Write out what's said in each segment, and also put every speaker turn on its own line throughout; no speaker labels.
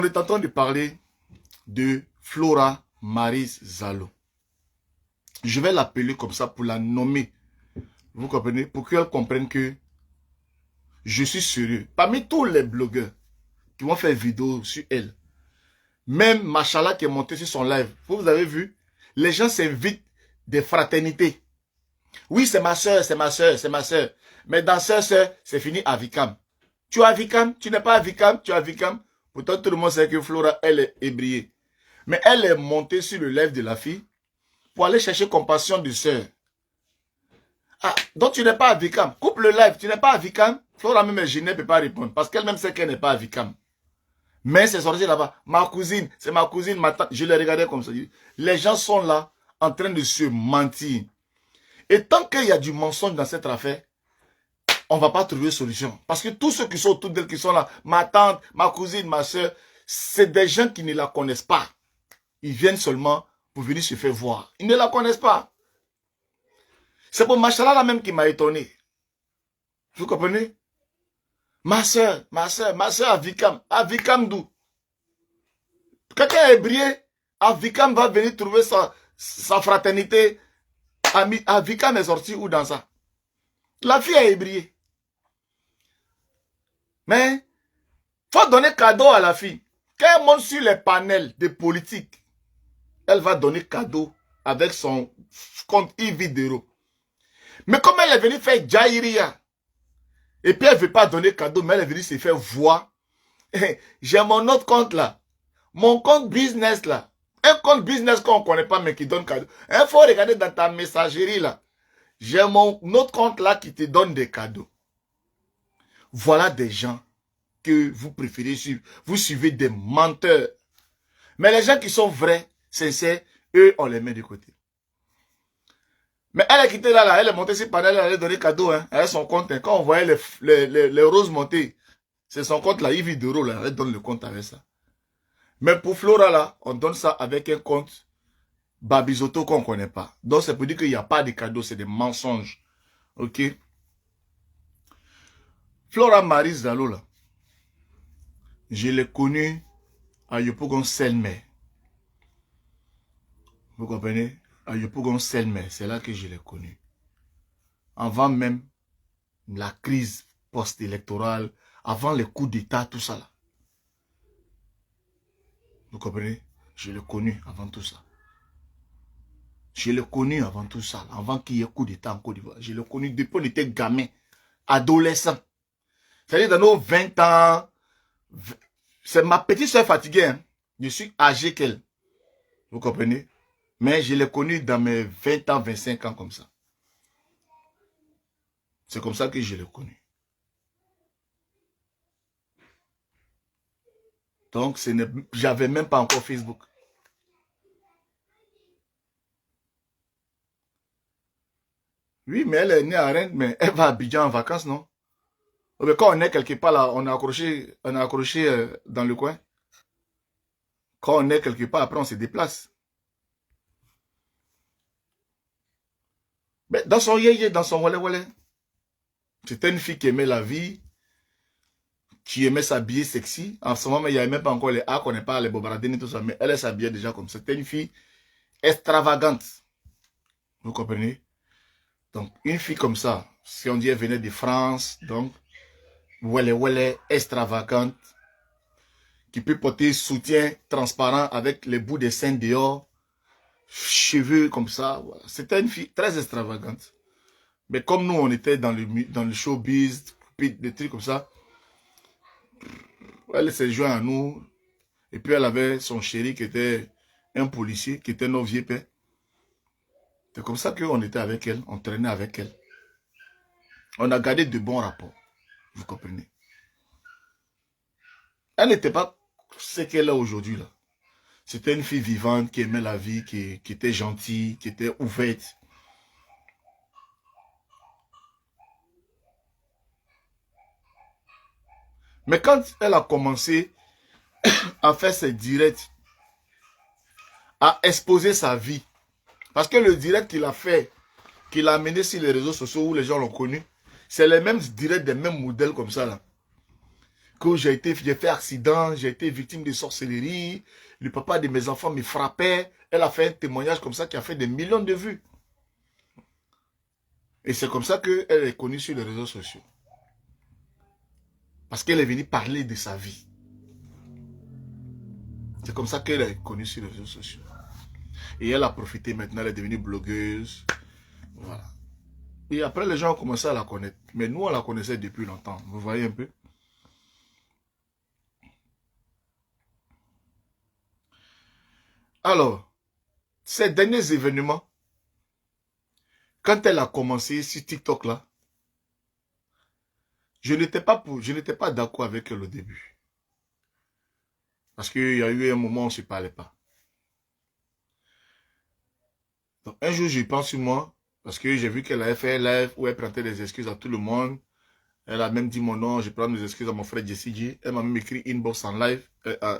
On est en train de parler de Flora Maryse Zalo. Je vais l'appeler comme ça pour la nommer. Vous comprenez? Pour qu'elle comprenne que je suis sérieux. Parmi tous les blogueurs qui vont faire vidéo sur elle, même Machala qui est monté sur son live, vous avez vu, les gens s'invitent des fraternités. Oui, c'est ma soeur, c'est ma soeur, c'est ma soeur. Mais dans soeur, c'est fini à Vicam. Tu as Vicam, tu n'es pas à Vicam, tu as Vicam. Pourtant, tout le monde sait que Flora, elle est ébriée. Mais elle est montée sur le live de la fille pour aller chercher compassion de soeur. Ah, donc tu n'es pas à Vicam. Coupe le live, tu n'es pas à Vicam. Flora même je ne peut pas répondre parce qu'elle-même sait qu'elle n'est pas à Vicam. Mais c'est sorti là-bas. Ma cousine, c'est ma cousine, ma tante. Je les regardais comme ça. Les gens sont là en train de se mentir. Et tant qu'il y a du mensonge dans cette affaire, on ne va pas trouver solution. Parce que tous ceux qui sont autour d'elle, qui sont là, ma tante, ma cousine, ma soeur, c'est des gens qui ne la connaissent pas. Ils viennent seulement pour venir se faire voir. Ils ne la connaissent pas. C'est pour Machala là même qui m'a étonné. Vous comprenez? Ma soeur à Vicam d'où? Quelqu'un est brillé, à Vicam va venir trouver sa fraternité. À Vicam est sorti où dans ça? La fille est brillée. Mais, faut donner cadeau à la fille. Quand elle monte sur les panels de politique, elle va donner cadeau avec son compte e-vidéo. Mais comme elle est venue faire Jairia, et puis elle ne veut pas donner cadeau, mais elle est venue se faire voir. J'ai mon autre compte là. Mon compte business là. Un compte business qu'on ne connaît pas mais qui donne cadeau. Il faut regarder dans ta messagerie là. J'ai mon autre compte là qui te donne des cadeaux. Voilà des gens que vous préférez suivre. Vous suivez des menteurs. Mais les gens qui sont vrais, sincères, eux, on les met de côté. Mais elle est quittée là, elle est montée sur panel, elle a donné cadeau. Hein. Elle a son compte. Hein. Quand on voyait les roses monter, c'est son compte là, Yves d'euros là, elle donne le compte avec ça. Mais pour Flora là, on donne ça avec un compte Babisoto qu'on ne connaît pas. Donc c'est pour dire qu'il n'y a pas de cadeaux, c'est des mensonges. Ok? Flora Maryse Zalo là, je l'ai connue à Yopougon Selmer. Vous comprenez? À Yopougon Selmer, c'est là que je l'ai connue. Avant même la crise post-électorale, avant les coups d'État, tout ça là. Vous comprenez? Je l'ai connu avant tout ça. Je l'ai connu avant tout ça, avant qu'il y ait coup d'État en Côte d'Ivoire. Je l'ai connu depuis qu'on était gamin, adolescent. C'est-à-dire dans nos 20 ans, c'est ma petite soeur fatiguée. Hein. Je suis âgé qu'elle. Vous comprenez? Mais je l'ai connu dans mes 20 ans, 25 ans comme ça. C'est comme ça que je l'ai connu. Donc, j'avais même pas encore Facebook. Oui, mais elle est née à Rennes, mais elle va à Abidjan en vacances, non? Mais quand on est quelque part là, on est accroché dans le coin. Quand on est quelque part, après on se déplace. Mais dans son yéyé, dans son wale, c'était une fille qui aimait la vie, qui aimait s'habiller sexy. En ce moment, il n'y avait même pas encore les A, on n'est pas les bobardines et tout ça, mais elle s'habillait déjà comme ça. C'était une fille extravagante. Vous comprenez? Donc, une fille comme ça, si on dit elle venait de France, donc, wale, extravagante, qui peut porter soutien transparent avec les bouts des seins dehors, cheveux comme ça. Voilà. C'était une fille très extravagante. Mais comme nous, on était dans le showbiz, des trucs comme ça, elle s'est jointe à nous. Et puis elle avait son chéri qui était un policier, qui était notre vieux père. C'est comme ça qu'on était avec elle, on traînait avec elle. On a gardé de bons rapports. Vous comprenez? Elle n'était pas ce qu'elle est aujourd'hui là. C'était une fille vivante qui aimait la vie, qui était gentille, qui était ouverte. Mais quand elle a commencé à faire ses directs, à exposer sa vie, parce que le direct qu'il a fait, qu'il a amené sur les réseaux sociaux où les gens l'ont connu, c'est les mêmes directs des mêmes modèles comme ça là. que j'ai fait accident, j'ai été victime de sorcellerie, le papa de mes enfants me frappait. Elle a fait un témoignage comme ça qui a fait des millions de vues. Et c'est comme ça qu'elle est connue sur les réseaux sociaux. Parce qu'elle est venue parler de sa vie. C'est comme ça qu'elle est connue sur les réseaux sociaux. Et elle a profité maintenant, elle est devenue blogueuse. Voilà. Et après, les gens ont commencé à la connaître. Mais nous, on la connaissait depuis longtemps. Vous voyez un peu? Alors, ces derniers événements, quand elle a commencé sur TikTok là, je n'étais pas d'accord avec elle au début. Parce qu'il y a eu un moment où on ne se parlait pas. Donc, un jour, j'y pense sur moi, parce que j'ai vu qu'elle avait fait un live où elle prenait des excuses à tout le monde. Elle a même dit mon nom, je prends des excuses à mon frère Jessie G. Elle m'a même écrit inbox en live,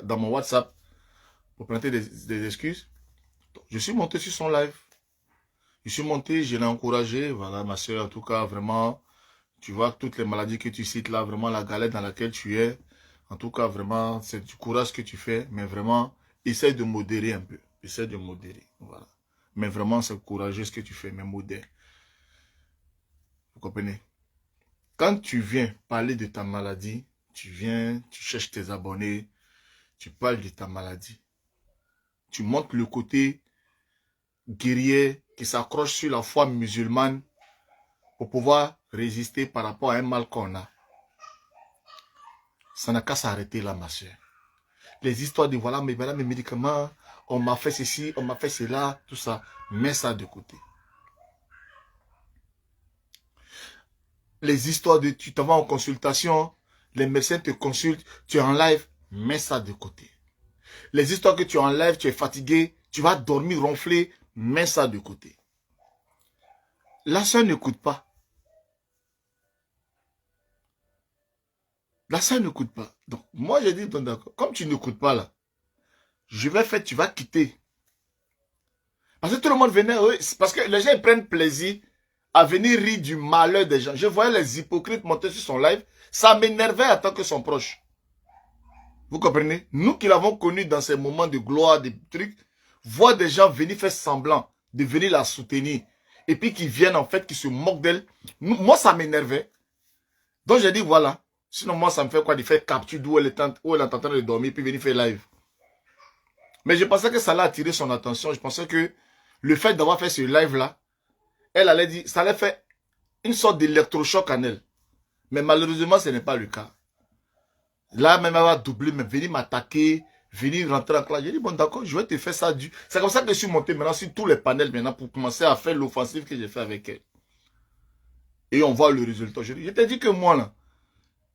dans mon WhatsApp, pour prendre des excuses. Donc, je suis monté sur son live. Je suis monté, je l'ai encouragé. Voilà, ma soeur, en tout cas, vraiment, tu vois, toutes les maladies que tu cites là, vraiment la galère dans laquelle tu es. En tout cas, vraiment, c'est du courage que tu fais, mais vraiment, essaye de modérer un peu. Essaye de modérer, voilà. Mais vraiment, c'est courageux ce que tu fais, mais modère. Vous comprenez? Quand tu viens parler de ta maladie, tu cherches tes abonnés, tu parles de ta maladie. Tu montres le côté guerrier qui s'accroche sur la foi musulmane pour pouvoir résister par rapport à un mal qu'on a. Ça n'a qu'à s'arrêter là, ma soeur. Les histoires de voilà mes médicaments, on m'a fait ceci, on m'a fait cela, tout ça, mets ça de côté. Les histoires de tu t'en vas en consultation, les médecins te consultent, tu es en live, mets ça de côté. Les histoires que tu es en live, tu es fatigué, tu vas dormir ronfler, mets ça de côté. La soeur n'écoute pas. La soeur n'écoute pas. Donc, moi, j'ai dit, d'accord, comme tu n'écoutes pas là, tu vas quitter. Parce que tout le monde venait, parce que les gens ils prennent plaisir à venir rire du malheur des gens. Je voyais les hypocrites monter sur son live, ça m'énervait en tant que son proche. Vous comprenez? Nous qui l'avons connu dans ces moments de gloire, de trucs, voir des gens venir faire semblant de venir la soutenir, et puis qui viennent en fait, qui se moquent d'elle, moi ça m'énervait. Donc j'ai dit voilà, sinon moi ça me fait quoi de faire capture d'où elle est en train de dormir, puis venir faire live. Mais je pensais que ça allait attirer son attention, je pensais que le fait d'avoir fait ce live là, elle allait dire, ça allait faire une sorte d'électrochoc en elle. Mais malheureusement ce n'est pas le cas. Là même elle va doubler, mais venir m'attaquer, venir rentrer en classe. J'ai dit bon d'accord, je vais te faire ça. C'est comme ça que je suis monté maintenant sur tous les panels maintenant pour commencer à faire l'offensive que j'ai fait avec elle. Et on voit le résultat. Je t'ai dit que moi là,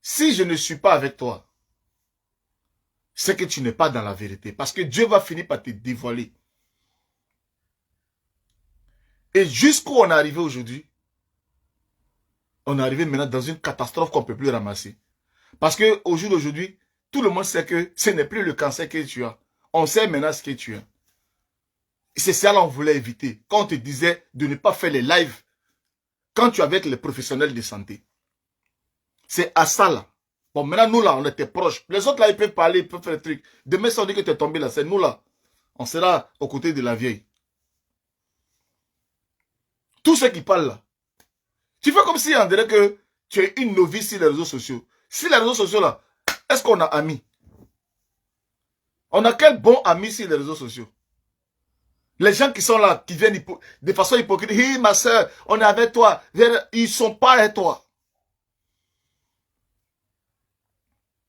si je ne suis pas avec toi, c'est que tu n'es pas dans la vérité. Parce que Dieu va finir par te dévoiler. Et jusqu'où on est arrivé aujourd'hui, on est arrivé maintenant dans une catastrophe qu'on ne peut plus ramasser. Parce qu'au jour d'aujourd'hui, tout le monde sait que ce n'est plus le cancer que tu as. On sait maintenant ce que tu as. C'est ça qu'on voulait éviter. Quand on te disait de ne pas faire les lives, quand tu es avec les professionnels de santé. C'est à ça là. Bon, maintenant nous là, on était proches. Les autres là, ils peuvent parler, ils peuvent faire des trucs. Demain, si on dit que tu es tombé là, c'est nous là. On sera aux côtés de la vieille. Tous ceux qui parlent là. Tu fais comme si on dirait que tu es une novice sur les réseaux sociaux. Sur les réseaux sociaux là, est-ce qu'on a amis? On a quel bon ami sur les réseaux sociaux? Les gens qui sont là, qui viennent de façon hypocrite. Hi ma soeur, on est avec toi. Ils ne sont pas avec toi.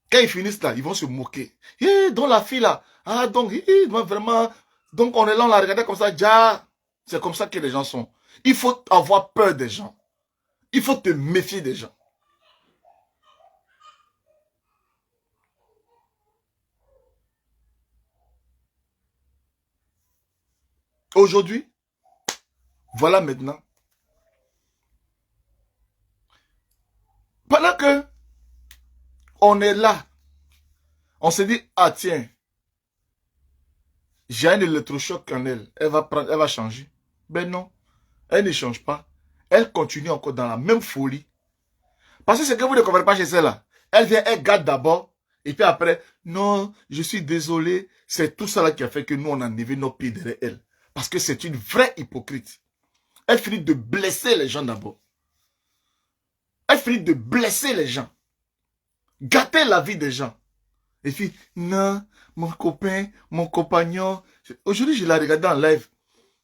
Quand ils finissent là, ils vont se moquer. Donc la fille là, ah donc, vraiment, donc on est là, on la regardait comme ça, déjà. C'est comme ça que les gens sont. Il faut avoir peur des gens. Il faut te méfier des gens. Aujourd'hui, voilà maintenant. Pendant que on est là, on se dit, ah tiens, j'ai un électrochoc en elle, elle va changer. Ben non, elle ne change pas. Elle continue encore dans la même folie. Parce que ce que vous ne comprenez pas chez celle-là, Elle vient, elle garde d'abord. Et puis après, non, je suis désolé. C'est tout ça là qui a fait que nous, on a enlevé nos pieds derrière elle. Parce que c'est une vraie hypocrite. Elle finit de blesser les gens d'abord. Elle finit de blesser les gens. Gâter la vie des gens. Et puis, non, mon copain, mon compagnon. Aujourd'hui, je l'ai regardé en live.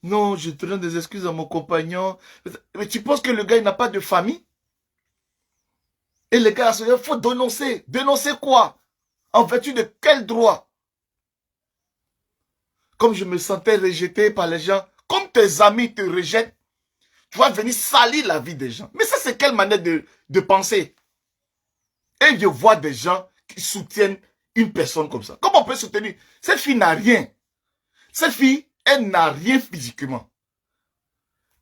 Non, je te donne des excuses à mon compagnon. Mais tu penses que le gars, il n'a pas de famille? Et les gars, il faut dénoncer. Dénoncer quoi? En vertu de quel droit? Comme je me sentais rejeté par les gens, comme tes amis te rejettent, tu vas venir salir la vie des gens. Mais ça, c'est quelle manière de penser? Et je vois des gens qui soutiennent une personne comme ça. Comment on peut soutenir? Cette fille n'a rien. Cette fille, elle n'a rien physiquement.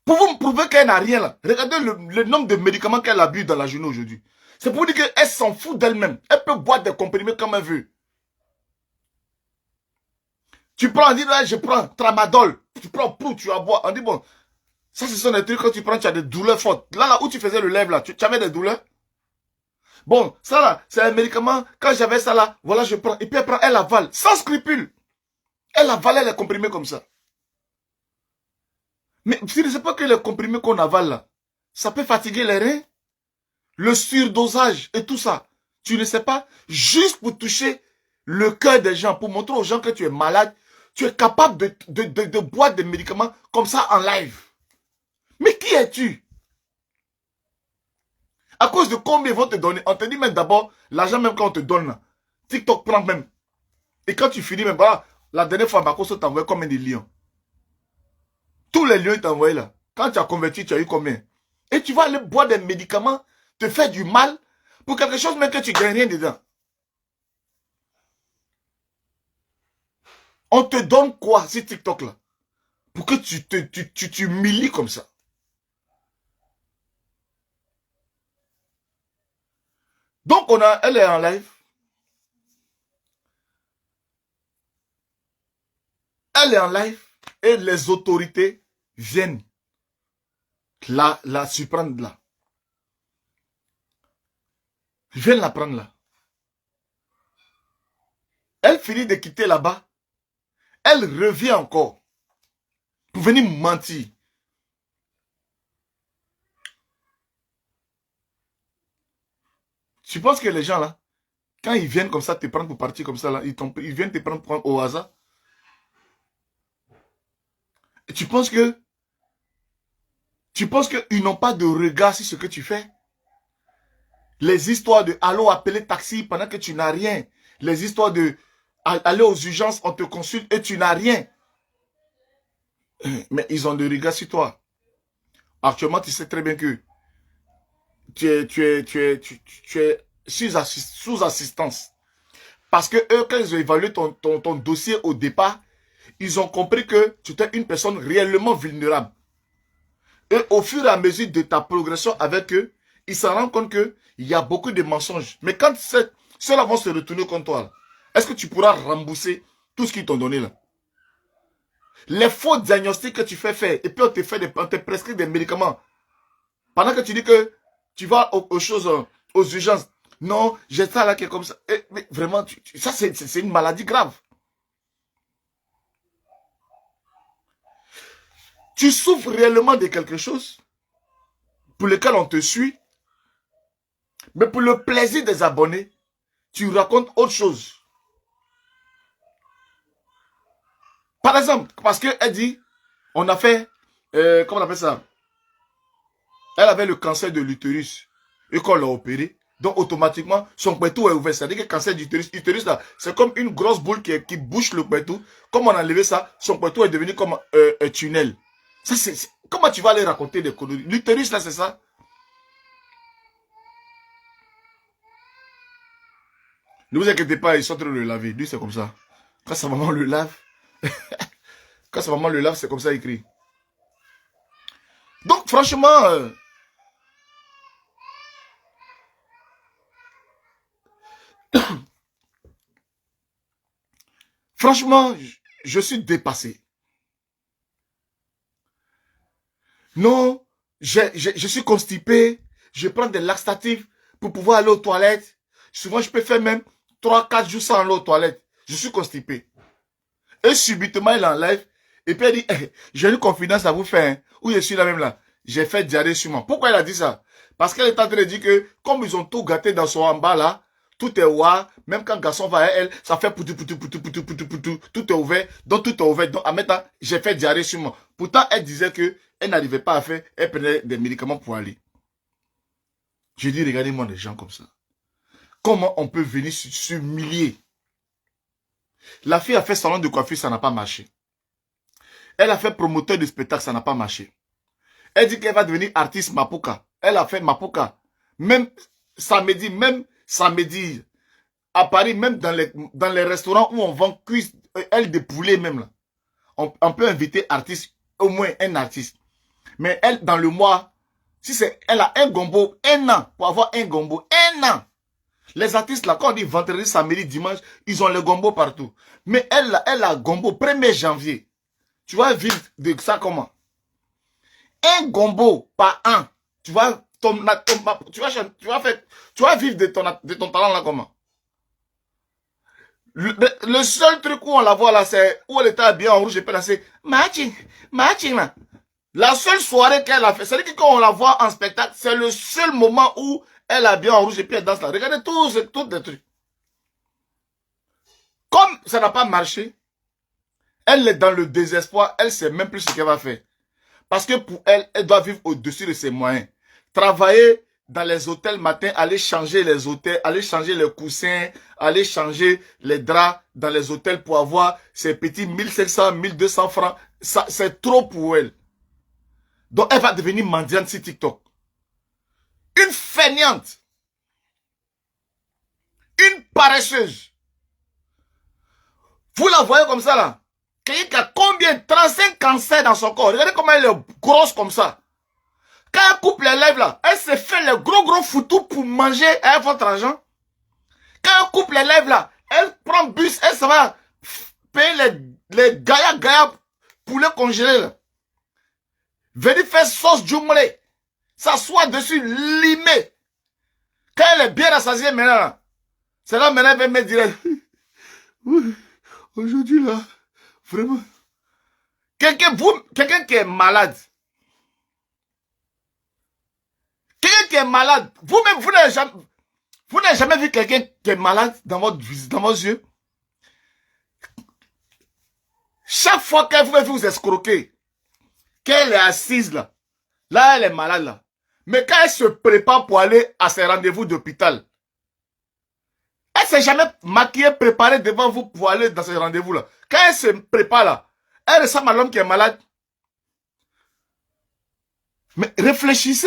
Pour vous me prouver qu'elle n'a rien là, regardez le nombre de médicaments qu'elle a bu dans la journée aujourd'hui. C'est pour vous dire qu'elle s'en fout d'elle-même. Elle peut boire des comprimés comme elle veut. Tu prends, on dit là, je prends tramadol. Tu prends pour, tu vas boire. On dit bon, ça ce sont des trucs quand tu prends, tu as des douleurs fortes. Là où tu faisais le lèvre là, tu avais des douleurs. Bon, ça là, c'est un médicament. Quand j'avais ça là, voilà, je prends. Et puis elle prend, elle avale, sans scrupule. Elle avale les comprimés comme ça. Mais tu ne sais pas que les comprimés qu'on avale là, ça peut fatiguer les reins. Le surdosage et tout ça. Tu ne sais pas, juste pour toucher le cœur des gens, pour montrer aux gens que tu es malade, tu es capable de boire des médicaments comme ça en live. Mais qui es-tu? À cause de combien ils vont te donner? On te dit même d'abord, l'argent même quand on te donne, là, TikTok prend même. Et quand tu finis même, voilà, la dernière fois, Marcos t'envoie combien de lions? Tous les lions ils t'envoient là. Quand tu as converti, tu as eu combien? Et tu vas aller boire des médicaments, te faire du mal, pour quelque chose même que tu ne gagnes rien dedans. On te donne quoi, ces TikTok là? Pour que tu t'humilies comme ça. Donc elle est en live. Elle est en live. Et les autorités viennent la surprendre là. Ils viennent la prendre là. Elle finit de quitter là-bas. Elle revient encore. Pour venir mentir. Tu penses que les gens là, quand ils viennent comme ça te prendre pour partir comme ça là, ils viennent te prendre au hasard. Et tu penses qu'ils n'ont pas de regard sur ce que tu fais? Les histoires de allô appeler taxi pendant que tu n'as rien. Les histoires de aller aux urgences, on te consulte et tu n'as rien. Mais ils ont de regard sur toi. Actuellement, tu sais très bien que tu es sous assistance. Parce que eux, quand ils ont évalué ton dossier au départ, ils ont compris que tu étais une personne réellement vulnérable. Et au fur et à mesure de ta progression avec eux, ils se rendent compte qu'il y a beaucoup de mensonges. Mais quand ceux-là vont se retourner contre toi, est-ce que tu pourras rembourser tout ce qu'ils t'ont donné là? Les faux diagnostics que tu fais faire, et puis on te prescrit des médicaments. Pendant que tu dis que tu vas aux choses, aux urgences. Non, j'ai ça là qui est comme ça. Mais vraiment, ça c'est une maladie grave. Tu souffres réellement de quelque chose pour lequel on te suit, mais pour le plaisir des abonnés, tu racontes autre chose. Par exemple, parce qu'elle dit, on a fait, comment on appelle ça? Elle avait le cancer de l'utérus et qu'on l'a opéré. Donc automatiquement, son pétou est ouvert. C'est-à-dire que le cancer d'utérus, là, c'est comme une grosse boule qui bouche le pétou. Comme on a enlevé ça, son pétou est devenu comme un tunnel. Ça, comment tu vas aller raconter des conneries? L'utérus, là, c'est ça? Ne vous inquiétez pas, ils sont en train de le laver. Lui, c'est comme ça. Quand sa maman le lave, quand sa maman le lave, c'est comme ça écrit. Donc, franchement, franchement, je suis dépassé. Non, je suis constipé, je prends des laxatifs pour pouvoir aller aux toilettes. Souvent, je peux faire même 3-4 jours sans aller aux toilettes. Je suis constipé. Et subitement, il enlève. Et puis, elle dit, hey, j'ai une confidence à vous faire. Hein. Où je suis là même là. J'ai fait diarrhée sur moi. Pourquoi elle a dit ça? Parce qu'elle est en train de dire que, comme ils ont tout gâté dans son en bas là, tout est ouvert. Même quand le garçon va à elle, ça fait poutou, poutou, poutou, poutou, poutou, poutou. Tout est ouvert. Donc, tout est ouvert. Donc, en même temps, j'ai fait diarrhée sur moi. Pourtant, elle disait que elle n'arrivait pas à faire. Elle prenait des médicaments pour aller. Je dis, regardez-moi des gens comme ça. Comment on peut venir s'humilier? La fille a fait salon de coiffure, ça n'a pas marché. Elle a fait promoteur de spectacle, ça n'a pas marché. Elle dit qu'elle va devenir artiste Mapuka. Elle a fait Mapuka. Même samedi, à Paris, même dans les restaurants où on vend cuisses, elle de poulet même là. On peut inviter artiste, au moins un artiste. Mais elle, dans le mois, si c'est, elle a un gombo, 1 an, pour avoir un gombo, 1 an. Les artistes là, quand on dit vendredi, samedi, dimanche, ils ont le gombo partout. Mais elle a gombo 1er janvier. Tu vas vivre de ça comment? Un gombo par an. Tu vas vivre de ton talent là comment? Le seul truc où on la voit là, c'est où elle était habillée en rouge et puis là, c'est matching là. La seule soirée qu'elle a fait, c'est-à-dire que quand on la voit en spectacle, c'est le seul moment où elle a bien en rouge et puis elle danse là. Regardez tous les trucs. Comme ça n'a pas marché, elle est dans le désespoir, elle ne sait même plus ce qu'elle va faire. Parce que pour elle, elle doit vivre au-dessus de ses moyens. Travailler dans les hôtels matin, aller changer les hôtels, aller changer les coussins, aller changer les draps dans les hôtels pour avoir ces petits 1500, 1200 francs. C'est trop pour elle. Donc elle va devenir mendiante sur TikTok. Une feignante. Une paresseuse. Vous la voyez comme ça là. Quelqu'un qui a combien? 35 cancers dans son corps. Regardez comment elle est grosse comme ça. Quand elle coupe les lèvres là, elle se fait les gros foutous pour manger avec votre argent. Quand elle coupe les lèvres là, elle prend bus, elle se va payer les gaya poulet congelé là. Venir faire sauce djumlé. S'asseoir dessus, limé. Quand elle est bien rassasiée maintenant là, c'est là maintenant elle va me dire, aujourd'hui là, vraiment. Quelqu'un qui est malade. Quelqu'un qui est malade. Vous-même, vous n'avez jamais vu quelqu'un qui est malade dans vos yeux. Chaque fois qu'elle vous escroquer, qu'elle est assise là, là elle est malade là. Mais quand elle se prépare pour aller à ses rendez-vous d'hôpital, elle ne s'est jamais maquillée, préparée devant vous pour aller dans ces rendez-vous là. Quand elle se prépare là, elle ressemble à l'homme qui est malade. Mais réfléchissez.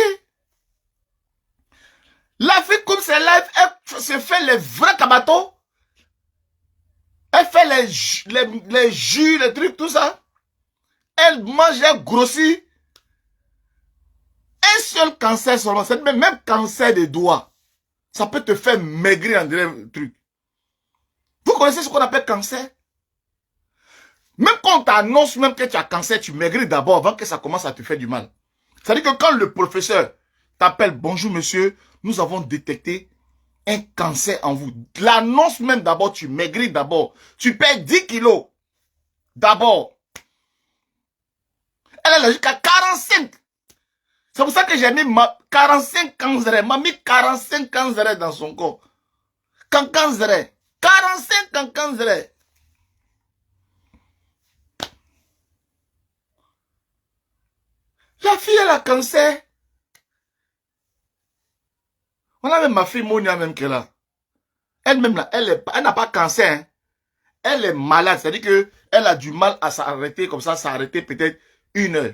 La fille comme ses lèvres, elle se fait les vrais cabatos. Elle fait les jus, les trucs, tout ça. Elle mange, elle grossit. Un seul cancer seulement, c'est même cancer des doigts. Ça peut te faire maigrir en des trucs. Vous connaissez ce qu'on appelle cancer? Même quand on t'annonce même que tu as cancer, tu maigris d'abord avant que ça commence à te faire du mal. C'est-à-dire que quand le professeur t'appelle, bonjour monsieur, nous avons détecté un cancer en vous. L'annonce même d'abord, tu maigris d'abord. Tu perds 10 kilos. D'abord. Elle est jusqu'à 45. C'est pour ça que j'ai mis 45 cancers. M'a mis 45 cancers dans son corps. Cancers. 45 cancers. La fille, elle a cancer. On a même ma fille Monia même qu'elle a. Elle-même là, elle n'a pas cancer. Hein. Elle est malade. C'est-à-dire qu'elle a du mal à s'arrêter comme ça, s'arrêter peut-être 1 heure.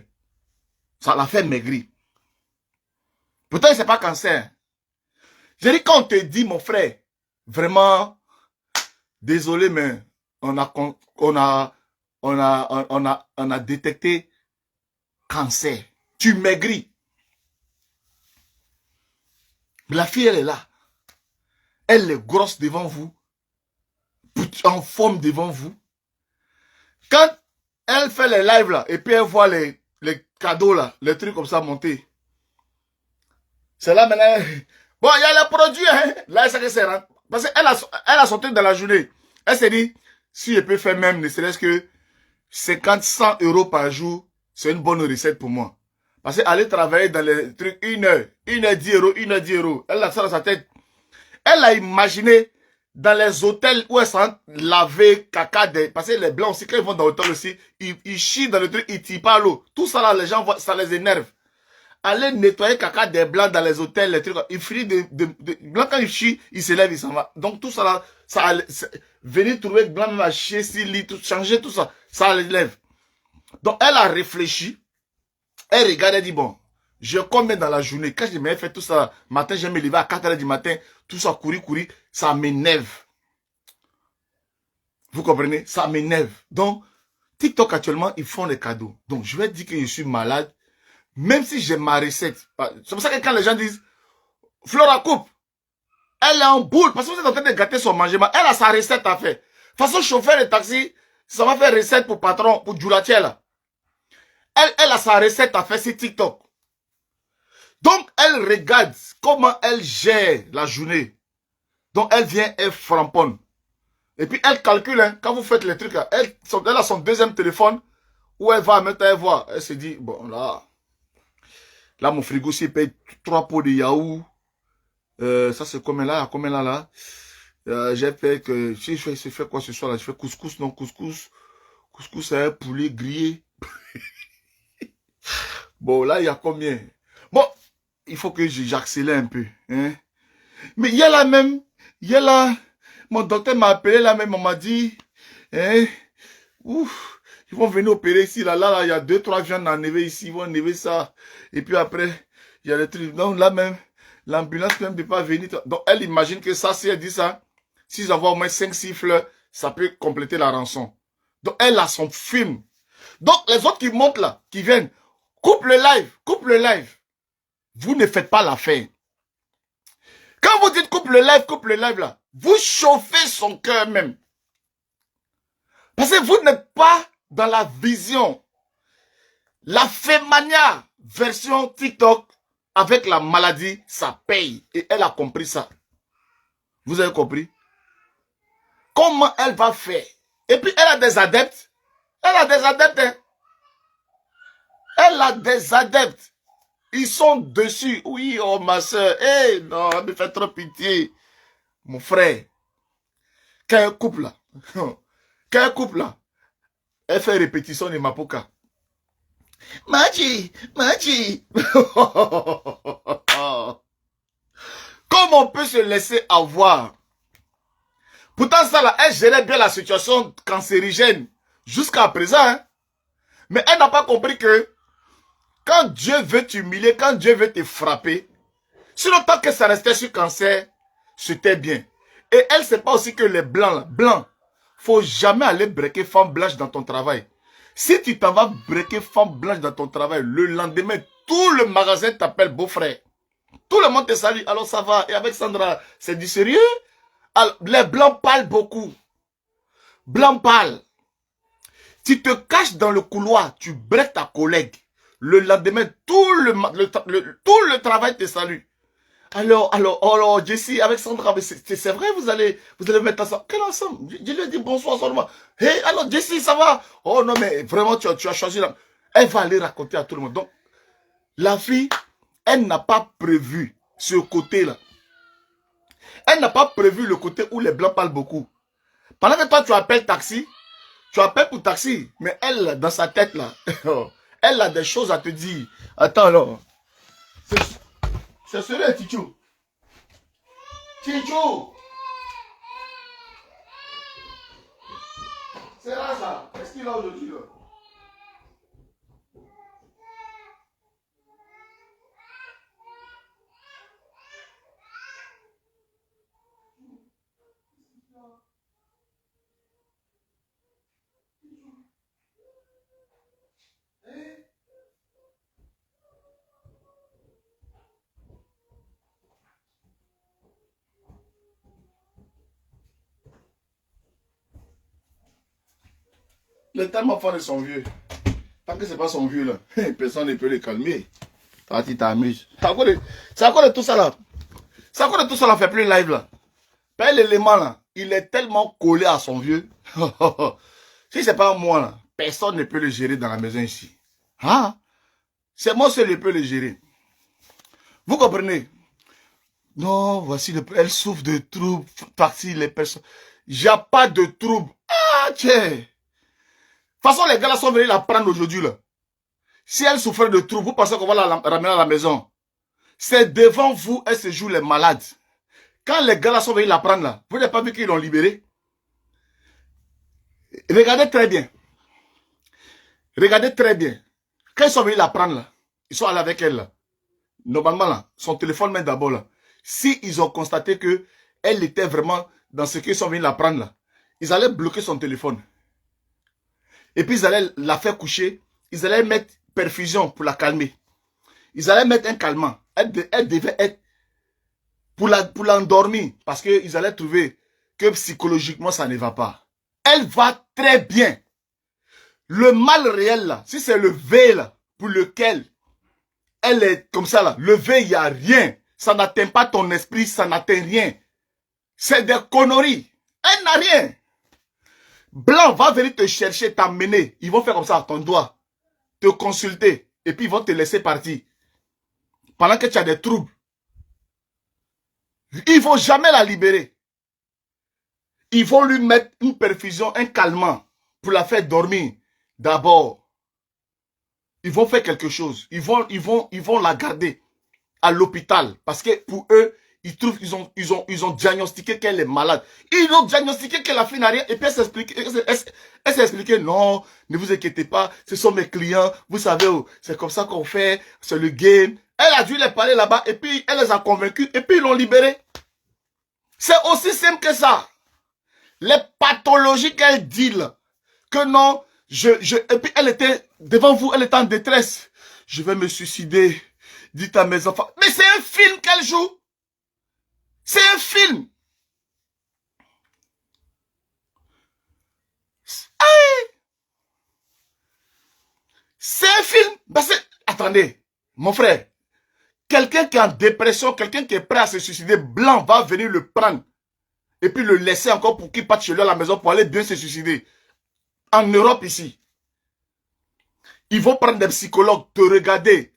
Ça la fait maigrir. Pourtant, c'est pas cancer. J'ai dit, quand on te dit, mon frère, vraiment, désolé, mais on a détecté cancer. Tu maigris. La fille, elle est là. Elle est grosse devant vous. En forme devant vous. Quand elle fait les lives là, et puis elle voit les cadeaux là, les trucs comme ça monter. C'est là maintenant. Bon, il y a les produits, hein. Là, c'est que c'est Parce qu'elle a son truc dans la journée. Elle s'est dit, si je peux faire même, ne serait-ce que 50, 100 euros par jour, c'est une bonne recette pour moi. Parce qu'aller travailler dans les trucs 1 heure 10 euros, 1 heure 10 euros, elle a ça dans sa tête. Elle a imaginé dans les hôtels où elle s'en laver caca parce que les blancs aussi, quand ils vont dans l'hôtel aussi, ils chient dans le truc, ils tirent pas l'eau. Tout ça là, les gens voient, ça les énerve. Aller nettoyer caca des blancs dans les hôtels, les trucs, il finit de blanc quand il chie, il se lève, il s'en va. Donc tout ça là, venir trouver blanc même à chier, s'il lit, tout, changer tout ça, ça les lève. Donc elle a réfléchi, elle regarde, elle dit bon, je combien dans la journée. Quand je me fais tout ça, matin, je me lever à 4 h du matin, tout ça, courir, ça m'énerve. Vous comprenez? Ça m'énerve. Donc, TikTok actuellement, ils font des cadeaux. Donc, je vais dire que je suis malade, même si j'ai ma recette. C'est pour ça que quand les gens disent, Flora coupe, elle est en boule, parce que vous êtes en train de gâter son mangement, elle a sa recette à faire. De toute façon, chauffeur de taxi, ça va faire recette pour patron, pour Djoulatier là. Elle a sa recette à faire sur TikTok. Donc, elle regarde comment elle gère la journée. Donc, elle vient, elle framponne. Et puis, elle calcule, hein, quand vous faites les trucs, elle a son deuxième téléphone où elle va maintenant, elle voit. Elle se dit, bon, là, mon frigo, s'il paye 3 pots de yaourt, ça, c'est combien là? J'ai fait que, si je fais quoi ce soir là, je fais couscous, non, couscous, c'est un poulet grillé. Bon, là, il y a combien? Bon, il faut que j'accélère un peu. Hein? Mais il y a là même, mon docteur m'a appelé là même, on m'a dit, hein, ouf, ils vont venir opérer ici, là, il y a 2, 3 viandes à enlever ici, ils vont enlever ça. Et puis après, il y a des trucs. Donc là même, l'ambulance même ne peut pas venir. Donc elle imagine que ça, si elle dit ça, s'ils envoient au moins 5, 6 fleurs, ça peut compléter la rançon. Donc elle a son film. Donc les autres qui montent là, qui viennent, coupe le live. Vous ne faites pas l'affaire. Quand vous dites coupe le live là, vous chauffez son cœur même. Parce que vous n'êtes pas dans la vision. La Femania version TikTok avec la maladie, ça paye. Et elle a compris ça. Vous avez compris? Comment elle va faire? Et puis elle a des adeptes. Elle a des adeptes. Hein? Elle a des adeptes. Ils sont dessus. Oui, oh ma soeur. Eh hey, non, elle me fait trop pitié. Mon frère. Quand un couple là, elle fait répétition de Mapoka. Machi. Comment on peut se laisser avoir? Pourtant ça là, elle gérait bien la situation cancérigène jusqu'à présent. Hein? Mais elle n'a pas compris que quand Dieu veut t'humilier, quand Dieu veut te frapper, sinon tant que ça restait sur cancer, c'était bien. Et elle ne sait pas aussi que les blancs, faut jamais aller breaker femme blanche dans ton travail. Si tu t'en vas breaker femme blanche dans ton travail, le lendemain, tout le magasin t'appelle beau-frère. Tout le monde te salue. Alors ça va. Et avec Sandra, c'est du sérieux? Alors, les blancs parlent beaucoup. Blancs parlent. Tu te caches dans le couloir, tu breaks ta collègue. Le lendemain, tout le travail te salue. Alors, Jessie, avec Sandra, c'est vrai, vous allez mettre ensemble. Quel ensemble? Je lui ai dit bonsoir seulement. Hey, alors, Jessie, ça va? Oh non, mais vraiment, tu as choisi là. Elle va aller raconter à tout le monde. Donc, la fille, elle n'a pas prévu ce côté-là. Elle n'a pas prévu le côté où les blancs parlent beaucoup. Pendant que toi, tu appelles taxi, tu appelles pour taxi, mais elle, dans sa tête là, elle a des choses à te dire. Attends alors. Ce serait Tichou. Tichou. C'est là ça. Qu'est-ce qu'il a aujourd'hui là? Il est tellement fort de son vieux. Tant que c'est pas son vieux là, personne ne peut le calmer. Toi, tu t'amuses. C'est à cause de tout ça là. C'est à cause de tout ça là, fait plus live là. Père l'élément là, il est tellement collé à son vieux. Si c'est pas moi là, personne ne peut le gérer dans la maison ici. Hein? C'est moi seul qui peut le gérer. Vous comprenez? Non, voici elle souffre de troubles, partie les personnes. Il n'y a pas de troubles. Ah, tiens. De toute façon, les gars là sont venus la prendre aujourd'hui là. Si elle souffrait de troubles, vous pensez qu'on va la ramener à la maison? C'est devant vous, elle se joue les malades. Quand les gars là sont venus la prendre là, vous n'avez pas vu qu'ils l'ont libérée? Regardez très bien. Regardez très bien. Quand ils sont venus la prendre là, ils sont allés avec elle là. Normalement là, son téléphone met d'abord là. Si ils ont constaté que elle était vraiment dans ce qu'ils sont venus la prendre là, ils allaient bloquer son téléphone. Et puis ils allaient la faire coucher. Ils allaient mettre perfusion pour la calmer. Ils allaient mettre un calmant. Elle devait être pour l'endormir. Parce qu'ils allaient trouver que psychologiquement ça ne va pas. Elle va très bien. Le mal réel là, si c'est le V là, pour lequel elle est comme ça là, le V, il n'y a rien. Ça n'atteint pas ton esprit, ça n'atteint rien. C'est des conneries. Elle n'a rien. Blanc va venir te chercher, t'amener. Ils vont faire comme ça, ton doigt. Te consulter. Et puis ils vont te laisser partir. Pendant que tu as des troubles. Ils ne vont jamais la libérer. Ils vont lui mettre une perfusion, un calmant. Pour la faire dormir. D'abord. Ils vont faire quelque chose. Ils vont la garder à l'hôpital. Parce que pour eux, ils trouvent ils ont diagnostiqué qu'elle est malade. Ils ont diagnostiqué que la fille n'a rien. Et puis elle s'est expliqué, non, ne vous inquiétez pas, ce sont mes clients. Vous savez, c'est comme ça qu'on fait, c'est le game. Elle a dû les parler là-bas et puis elle les a convaincus et puis ils l'ont libérée. C'est aussi simple que ça. Les pathologies qu'elle dit là, que non, et puis elle était devant vous, elle était en détresse. Je vais me suicider. Dites à mes enfants. Mais c'est un film qu'elle joue. C'est un film. C'est un film. Attendez, mon frère. Quelqu'un qui est en dépression, quelqu'un qui est prêt à se suicider, blanc va venir le prendre. Et puis le laisser encore pour qu'il parte chez lui à la maison pour aller bien se suicider. En Europe ici. Ils vont prendre des psychologues, te regarder.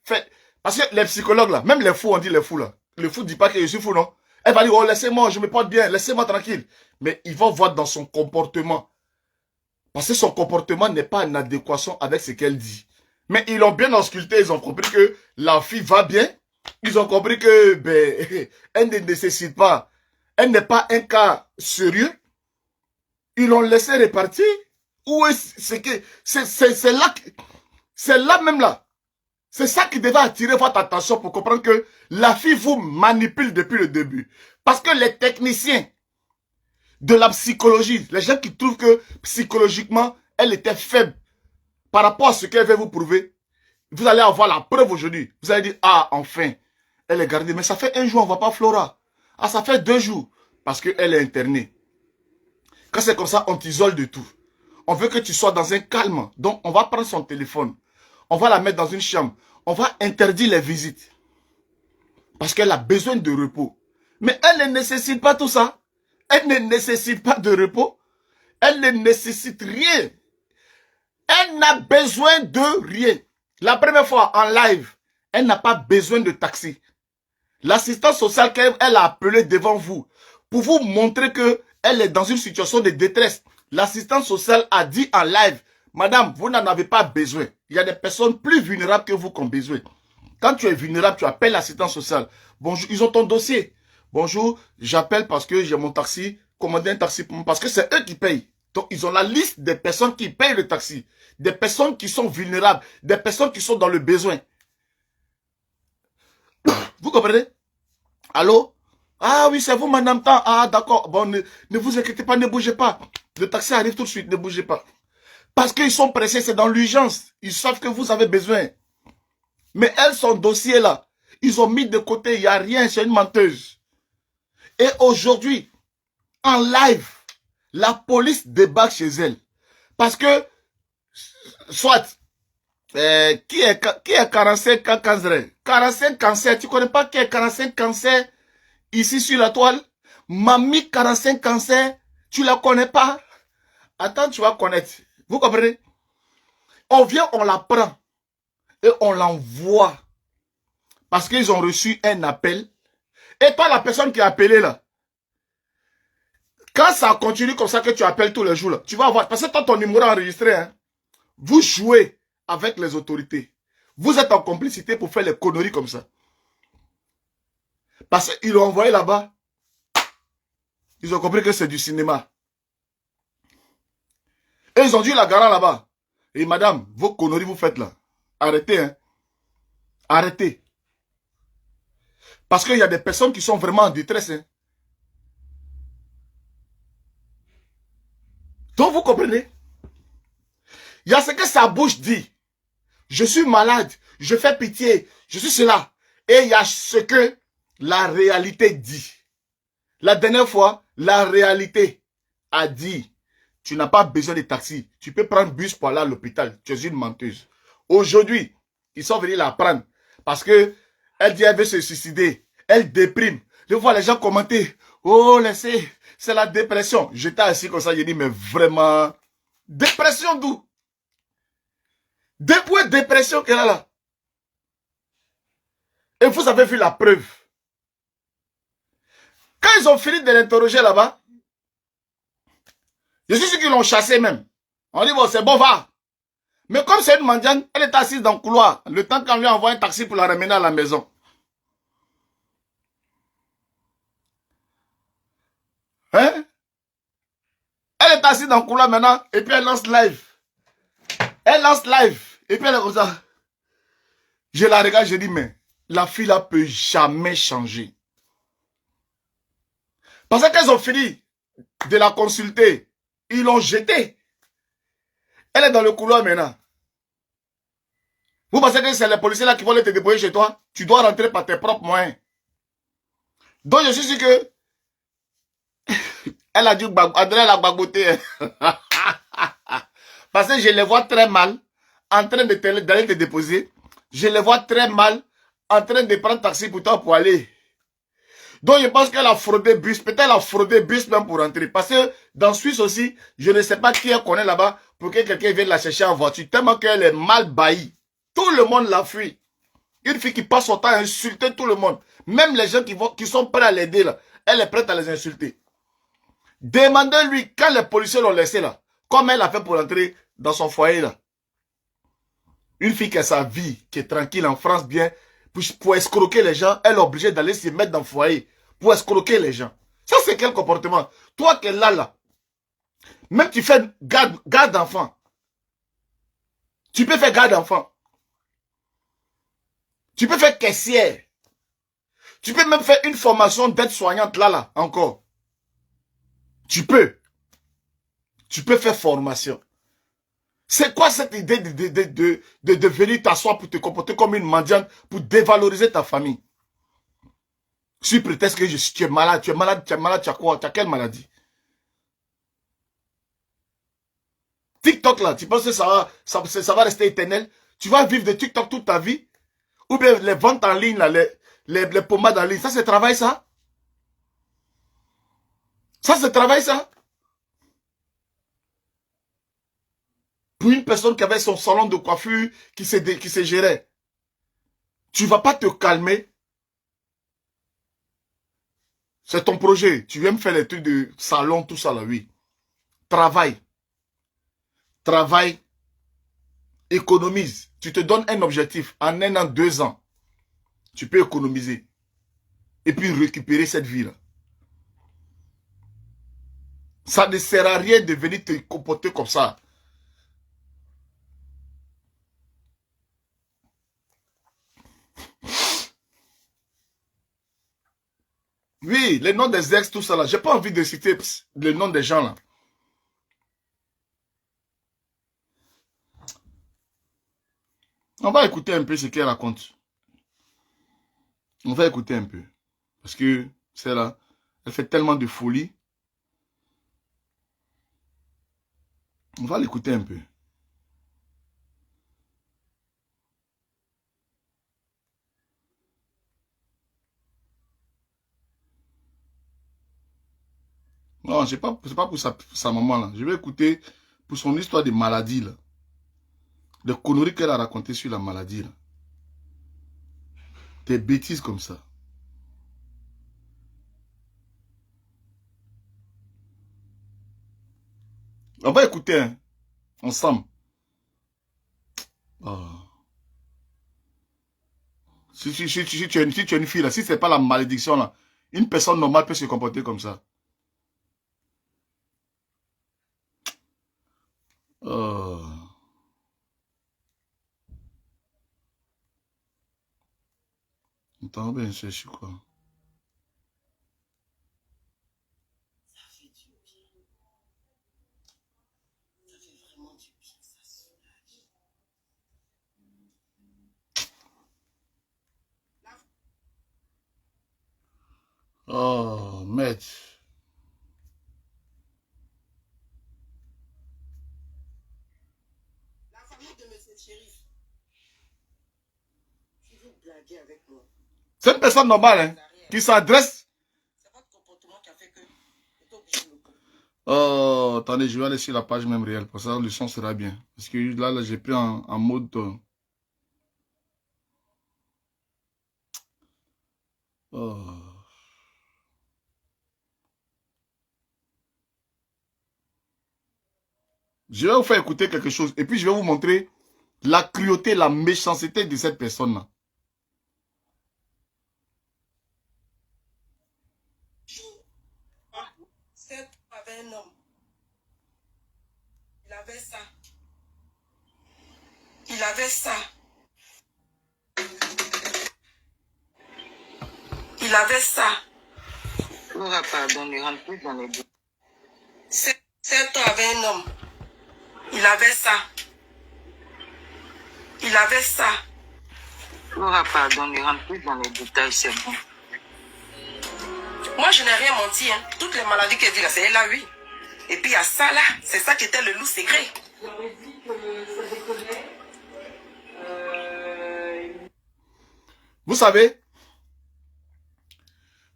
Parce que les psychologues là, même les fous, on dit les fous là. Le fou ne dit pas que je suis fou, non. Elle va dire, oh laissez-moi, je me porte bien, laissez-moi tranquille. Mais ils vont voir dans son comportement. Parce que son comportement n'est pas en adéquation avec ce qu'elle dit. Mais ils l'ont bien ausculté, ils ont compris que la fille va bien. Ils ont compris que elle ne nécessite pas. Elle n'est pas un cas sérieux. Ils l'ont laissé repartir. Où est-ce que c'est là même là. C'est ça qui devait attirer votre attention pour comprendre que la fille vous manipule depuis le début. Parce que les techniciens de la psychologie, les gens qui trouvent que psychologiquement, elle était faible par rapport à ce qu'elle veut vous prouver, vous allez avoir la preuve aujourd'hui. Vous allez dire, ah, enfin, elle est gardée. Mais ça fait un jour, on ne voit pas Flora. Ah, ça fait 2 jours. Parce qu'elle est internée. Quand c'est comme ça, on t'isole de tout. On veut que tu sois dans un calme. Donc, on va prendre son téléphone. On va la mettre dans une chambre. On va interdire les visites. Parce qu'elle a besoin de repos. Mais elle ne nécessite pas tout ça. Elle ne nécessite pas de repos. Elle ne nécessite rien. Elle n'a besoin de rien. La première fois en live, elle n'a pas besoin de taxi. L'assistance sociale qu'elle a appelée devant vous, pour vous montrer qu'elle est dans une situation de détresse. L'assistance sociale a dit en live, madame, vous n'en avez pas besoin. Il y a des personnes plus vulnérables que vous qui ont besoin. Quand tu es vulnérable, tu appelles l'assistance sociale. Bonjour, ils ont ton dossier. Bonjour, j'appelle parce que j'ai mon taxi, commandez un taxi pour moi, parce que c'est eux qui payent. Donc, ils ont la liste des personnes qui payent le taxi, des personnes qui sont vulnérables, des personnes qui sont dans le besoin. Vous comprenez? Allô? Ah oui, c'est vous, madame Tan. Ah, d'accord. Bon, ne vous inquiétez pas, ne bougez pas. Le taxi arrive tout de suite, ne bougez pas. Parce qu'ils sont pressés, c'est dans l'urgence. Ils savent que vous avez besoin. Mais elle, son dossier là, ils ont mis de côté, il n'y a rien, c'est une menteuse. Et aujourd'hui, en live, la police débarque chez elle. Parce que, soit, qui est 45 cancer? 45 cancer, tu connais pas qui est 45 cancer ici sur la toile? Mamie 45 cancer, tu la connais pas? Attends, tu vas connaître. Vous comprenez? On vient, on la prend et on l'envoie. Parce qu'ils ont reçu un appel. Et toi, la personne qui a appelé là, quand ça continue comme ça que tu appelles tous les jours, là, tu vas voir. Parce que toi, ton numéro est enregistré. Hein, vous jouez avec les autorités. Vous êtes en complicité pour faire les conneries comme ça. Parce qu'ils l'ont envoyé là-bas. Ils ont compris que c'est du cinéma. Et ils ont dit la garant là-bas. Et madame, vos conneries vous faites là. Arrêtez, hein. Arrêtez. Parce qu'il y a des personnes qui sont vraiment en détresse. Hein. Donc vous comprenez? Il y a ce que sa bouche dit. Je suis malade, je fais pitié, je suis cela. Et il y a ce que la réalité dit. La dernière fois, la réalité a dit, tu n'as pas besoin de taxi. Tu peux prendre bus pour aller à l'hôpital. Tu es une menteuse. Aujourd'hui, ils sont venus la prendre. Parce que elle dit qu'elle veut se suicider. Elle déprime. Je vois les gens commenter. Oh, laissez, c'est la dépression. J'étais assis comme ça, j'ai dit, mais vraiment, dépression d'où? Depuis dépression qu'elle a là. Et vous avez vu la preuve. Quand ils ont fini de l'interroger là-bas, je suis sûr qu'ils l'ont chassé même. On dit, bon, c'est bon, va. Mais comme c'est une mendiante, elle est assise dans le couloir. Le temps qu'on lui envoie un taxi pour la ramener à la maison. Hein? Elle est assise dans le couloir maintenant, et puis elle lance live. Elle lance live. Et puis elle est comme ça. Je la regarde, je dis, mais la fille là peut jamais changer. Parce qu'elles ont fini de la consulter. Ils l'ont jetée. Elle est dans le couloir maintenant. Vous pensez que c'est les policiers là qui vont te déployer chez toi? Tu dois rentrer par tes propres moyens. Donc je suis sûr que elle a dû André la bagoter. Parce que je les vois très mal en train d'aller te déposer. Je les vois très mal en train de prendre taxi pour toi pour aller. Donc je pense qu'elle a fraudé bus. Peut-être elle a fraudé bus même pour rentrer. Parce que dans Suisse aussi, je ne sais pas qui elle connaît là-bas pour que quelqu'un vienne la chercher en voiture. Tellement qu'elle est mal baillie. Tout le monde la fuit. Une fille qui passe son temps à insulter tout le monde. Même les gens qui sont prêts à l'aider là. Elle est prête à les insulter. Demandez-lui quand les policiers l'ont laissé là. Comment elle a fait pour entrer dans son foyer là. Une fille qui a sa vie, qui est tranquille en France bien. Pour escroquer les gens, elle est obligée d'aller se mettre dans le foyer. Pour escroquer les gens. Ça c'est quel comportement? Toi qui es là. Même tu fais garde d'enfant. Tu peux faire garde d'enfant. Tu peux faire caissière. Tu peux même faire une formation d'aide-soignante là, encore. Tu peux. Tu peux faire formation. C'est quoi cette idée de venir t'asseoir pour te comporter comme une mendiante, pour dévaloriser ta famille? Sur prétexte que tu es malade, tu as quoi? Tu as quelle maladie? TikTok là, tu penses que ça va rester éternel? Tu vas vivre de TikTok toute ta vie? Ou bien les ventes en ligne, là, les pommades en ligne, ça c'est travail ça? Ça c'est travail ça? Pour une personne qui avait son salon de coiffure, qui se gérait. Tu ne vas pas te calmer. C'est ton projet. Tu viens me faire les trucs de salon, tout ça là, oui. Travaille. Travaille. Économise. Tu te donnes un objectif. En 1 an, 2 ans, tu peux économiser. Et puis récupérer cette vie-là. Ça ne sert à rien de venir te comporter comme ça. Oui, les noms des ex, tout ça là. J'ai pas envie de citer le nom des gens là. On va écouter un peu ce qu'elle raconte. On va écouter un peu. Parce que c'est là. Elle fait tellement de folie. On va l'écouter un peu. Non, c'est pas pour sa maman, là. Je vais écouter pour son histoire de maladie, là. Des conneries qu'elle a racontées sur la maladie, là. Des bêtises comme ça. On va écouter, hein, ensemble. Oh. Si tu es une fille, là, si c'est pas la malédiction, là, une personne normale peut se comporter comme ça. Oh. Attends, ben, je suis quoi? Oh, maître.
La famille de M. Chérif, si vous blaguez avec moi.
C'est une personne normale, hein, qui s'adresse.
C'est votre comportement qui a fait que vous êtes obligé de me couper.
Oh, attendez, je vais aller sur la page même réelle, pour ça le son sera bien. Parce que là j'ai pris en mode... Oh. Je vais vous faire écouter quelque chose et puis je vais vous montrer la cruauté, la méchanceté de cette personne-là.
C'est avec un homme. Il avait ça. Il avait ça. Il avait ça. Laura, pardon, ne rentre plus dans les deux. C'est toi avec un homme. Il avait ça. Il avait ça. Laura, pardon, ne rentre plus dans les détails, c'est bon. Moi, je n'ai rien menti. Hein. Toutes les maladies qu'elle dit là, c'est elle là, oui. Et puis il y a ça là, c'est ça qui était le loup secret. J'aurais dit que ça déconnait.
Vous savez,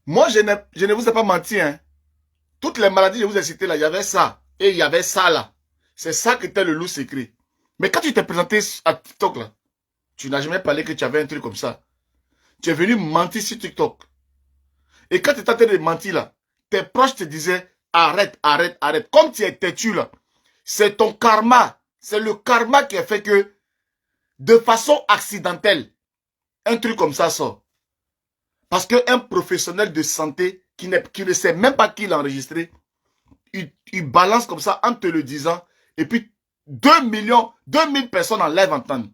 moi je ne vous ai pas menti. Hein. Toutes les maladies que je vous ai citées là, il y avait ça. Et il y avait ça là. C'est ça qui était le loup secret. Mais quand tu t'es présenté à TikTok là, tu n'as jamais parlé que tu avais un truc comme ça. Tu es venu mentir sur TikTok. Et quand tu étais en train de mentir là, tes proches te disaient arrête, arrête, arrête. Comme tu es têtu là, c'est ton karma. C'est le karma qui a fait que, de façon accidentelle, un truc comme ça sort. Parce qu'un professionnel de santé qui ne sait même pas qui l'a enregistré, il balance comme ça en te le disant. Et puis 2000 personnes en live entendent.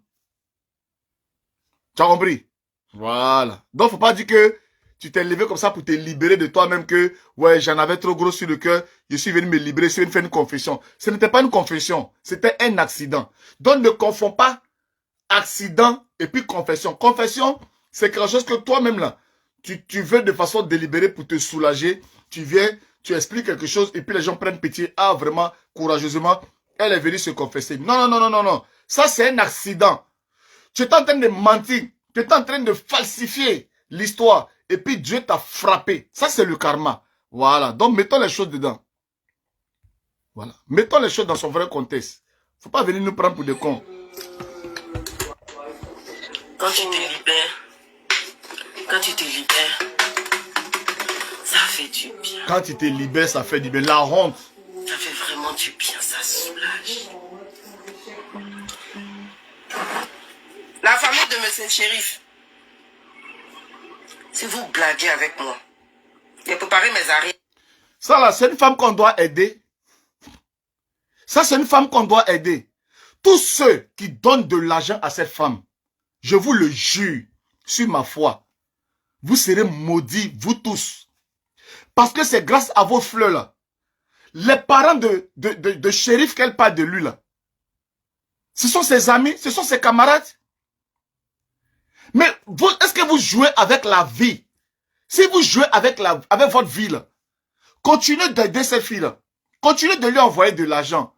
Tu as compris? Voilà. Donc, faut pas dire que tu t'es levé comme ça pour te libérer de toi-même que, ouais, j'en avais trop gros sur le cœur, je suis venu me libérer, je suis venu faire une confession. Ce n'était pas une confession, c'était un accident. Donc, ne confonds pas accident et puis confession. Confession, c'est quelque chose que toi-même là, tu veux de façon délibérée pour te soulager. Tu viens, tu expliques quelque chose et puis les gens prennent pitié. Ah, vraiment, courageusement, elle est venue se confesser. Non, non, non, non, non, non. Ça, c'est un accident. Tu es en train de mentir. Tu es en train de falsifier l'histoire. Et puis Dieu t'a frappé. Ça, c'est le karma. Voilà. Donc, mettons les choses dedans. Voilà. Mettons les choses dans son vrai contexte. Faut pas venir nous prendre pour des cons.
Quand tu te libères, ça fait du bien.
Quand tu te libères, ça fait du bien. La honte.
Ça fait vraiment du bien, ça soulage. La famille de M. Chérif, si vous blaguez avec moi, j'ai préparé mes arrières.
Ça là, c'est une femme qu'on doit aider. Ça, c'est une femme qu'on doit aider. Tous ceux qui donnent de l'argent à cette femme, je vous le jure, sur ma foi, vous serez maudits, vous tous. Parce que c'est grâce à vos fleurs là. Les parents de shérif qu'elle parle de lui là. Ce sont ses amis, ce sont ses camarades. Mais est-ce que vous jouez avec la vie? Si vous jouez avec votre vie là, continuez d'aider cette fille là. Continuez de lui envoyer de l'argent.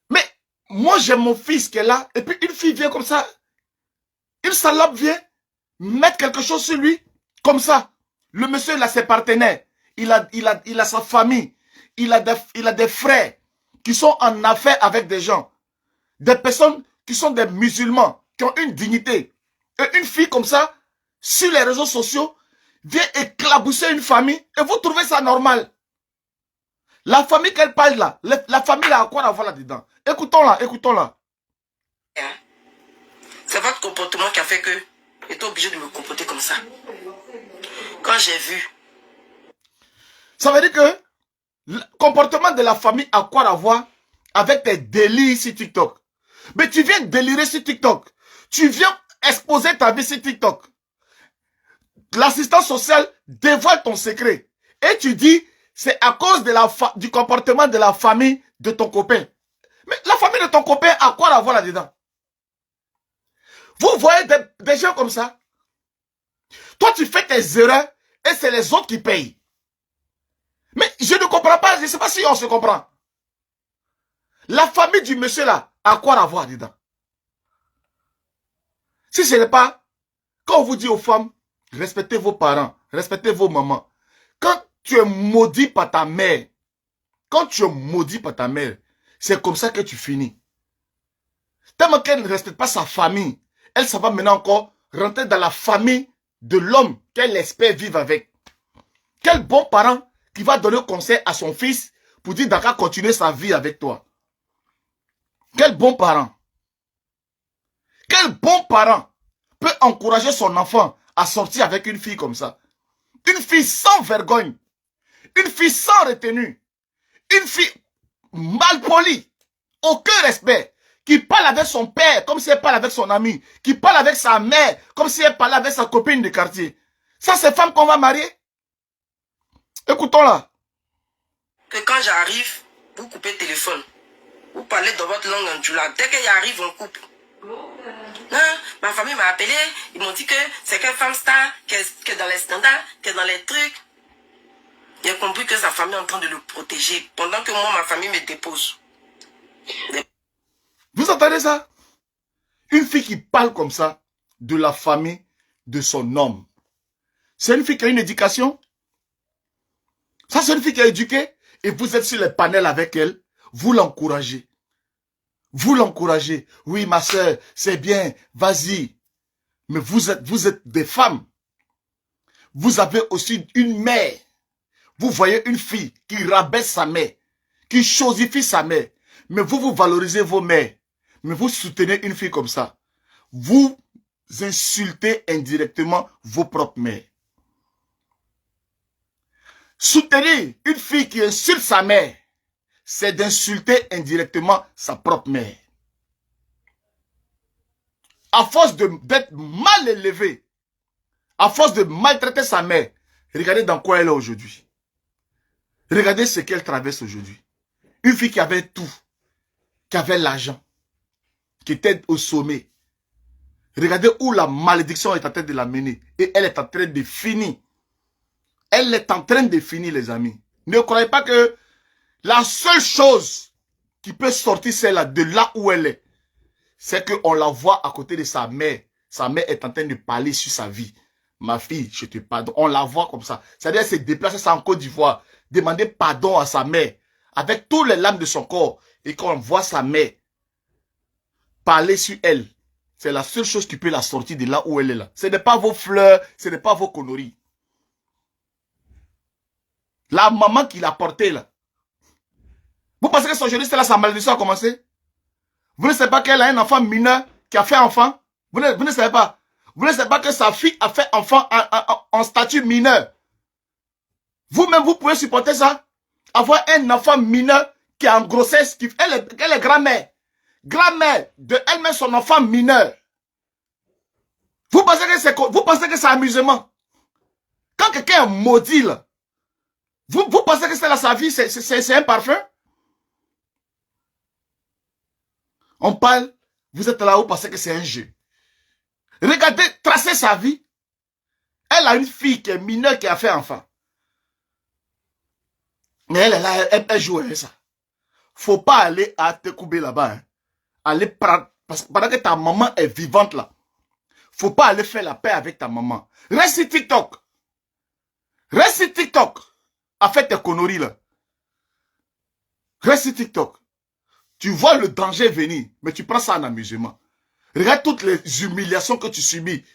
Mais moi j'ai mon fils qui est là et puis une fille vient comme ça. Une salope vient mettre quelque chose sur lui comme ça. Le monsieur là, ses partenaires. il a sa famille, il a des frères qui sont en affaires avec des gens, des personnes qui sont des musulmans, qui ont une dignité. Et une fille comme ça, sur les réseaux sociaux, vient éclabousser une famille et vous trouvez ça normal. La famille qu'elle parle là, la famille là, à quoi la voir là-dedans? Écoutons-la, écoutons-la.
C'est votre comportement qui a fait que j'étais obligé de me comporter comme ça. Quand j'ai vu.
Ça veut dire que le comportement de la famille a quoi à voir avec tes délires sur TikTok. Mais tu viens délirer sur TikTok. Tu viens exposer ta vie sur TikTok. L'assistant social dévoile ton secret. Et tu dis, c'est à cause de du comportement de la famille de ton copain. Mais la famille de ton copain a quoi à voir là-dedans? Vous voyez des gens comme ça? Toi, tu fais tes erreurs et c'est les autres qui payent. Mais je ne comprends pas, je ne sais pas si on se comprend. La famille du monsieur là, a quoi à voir dedans? Si ce n'est pas, quand on vous dit aux femmes, respectez vos parents, respectez vos mamans. Quand tu es maudit par ta mère, c'est comme ça que tu finis. Tellement qu'elle ne respecte pas sa famille, elle s'en va maintenant encore rentrer dans la famille de l'homme qu'elle espère vivre avec. Quel bon parent qui va donner conseil à son fils pour dire d'accord, continuer sa vie avec toi. Quel bon parent. Quel bon parent peut encourager son enfant à sortir avec une fille comme ça? Une fille sans vergogne. Une fille sans retenue. Une fille mal polie. Aucun respect. Qui parle avec son père comme si elle parle avec son ami. Qui parle avec sa mère comme si elle parlait avec sa copine de quartier. Ça, c'est femme qu'on va marier? Écoutons-la.
Que quand j'arrive, vous coupez le téléphone. Vous parlez dans votre langue en djoula. Dès qu'il arrive, on coupe. Non, ma famille m'a appelé. Ils m'ont dit que c'est quelle femme star, qui est dans les standards, qui est dans les trucs. J'ai compris que sa famille est en train de le protéger. Pendant que moi, ma famille me dépose.
Vous entendez ça? Une fille qui parle comme ça de la famille de son homme. C'est une fille qui a une éducation. Ça, c'est une fille qui est éduquée. Et vous êtes sur les panels avec elle. Vous l'encouragez. Vous l'encouragez. Oui, ma soeur, c'est bien. Vas-y. Mais vous êtes des femmes. Vous avez aussi une mère. Vous voyez une fille qui rabaisse sa mère. Qui chosifie sa mère. Mais vous valorisez vos mères. Mais vous soutenez une fille comme ça. Vous insultez indirectement vos propres mères. Soutenir une fille qui insulte sa mère, c'est d'insulter indirectement sa propre mère. À force d'être mal élevée, à force de maltraiter sa mère, regardez dans quoi elle est aujourd'hui. Regardez ce qu'elle traverse aujourd'hui. Une fille qui avait tout, qui avait l'argent, qui était au sommet. Regardez où la malédiction est en train de la mener. Et elle est en train de finir. Elle est en train de finir, les amis. Ne croyez pas que la seule chose qui peut sortir celle-là de là où elle est, c'est qu'on la voit à côté de sa mère. Sa mère est en train de parler sur sa vie. Ma fille, je te pardonne. On la voit comme ça. C'est-à-dire qu'elle s'est déplacée en Côte d'Ivoire, demander pardon à sa mère, avec tous les larmes de son corps, et qu'on voit sa mère parler sur elle. C'est la seule chose qui peut la sortir de là où elle est là. Ce n'est pas vos fleurs, ce n'est pas vos conneries. La maman qui l'a portée là. Vous pensez que son juriste là, sa malédiction a commencé? Vous ne savez pas qu'elle a un enfant mineur qui a fait enfant? Vous ne savez pas. Vous ne savez pas que sa fille a fait enfant en statut mineur. Vous-même, vous pouvez supporter ça? Avoir un enfant mineur qui est en grossesse, elle est grand-mère. Grand-mère de elle-même son enfant mineur. Vous pensez que c'est amusement? Quand quelqu'un est maudit là, vous pensez que c'est là sa vie, c'est un parfum? On parle, vous êtes là, vous pensez que c'est un jeu. Regardez, tracez sa vie. Elle a une fille qui est mineure qui a fait enfant. Mais elle est là, elle joue avec ça. Faut pas aller à te couper là-bas. Hein. Aller prendre, parce que pendant que ta maman est vivante là, faut pas aller faire la paix avec ta maman. Reste sur TikTok. Reste sur TikTok. à faire tes conneries là. Reste sur TikTok. Tu vois le danger venir, mais tu prends ça en amusement. Regarde toutes les humiliations que tu subis.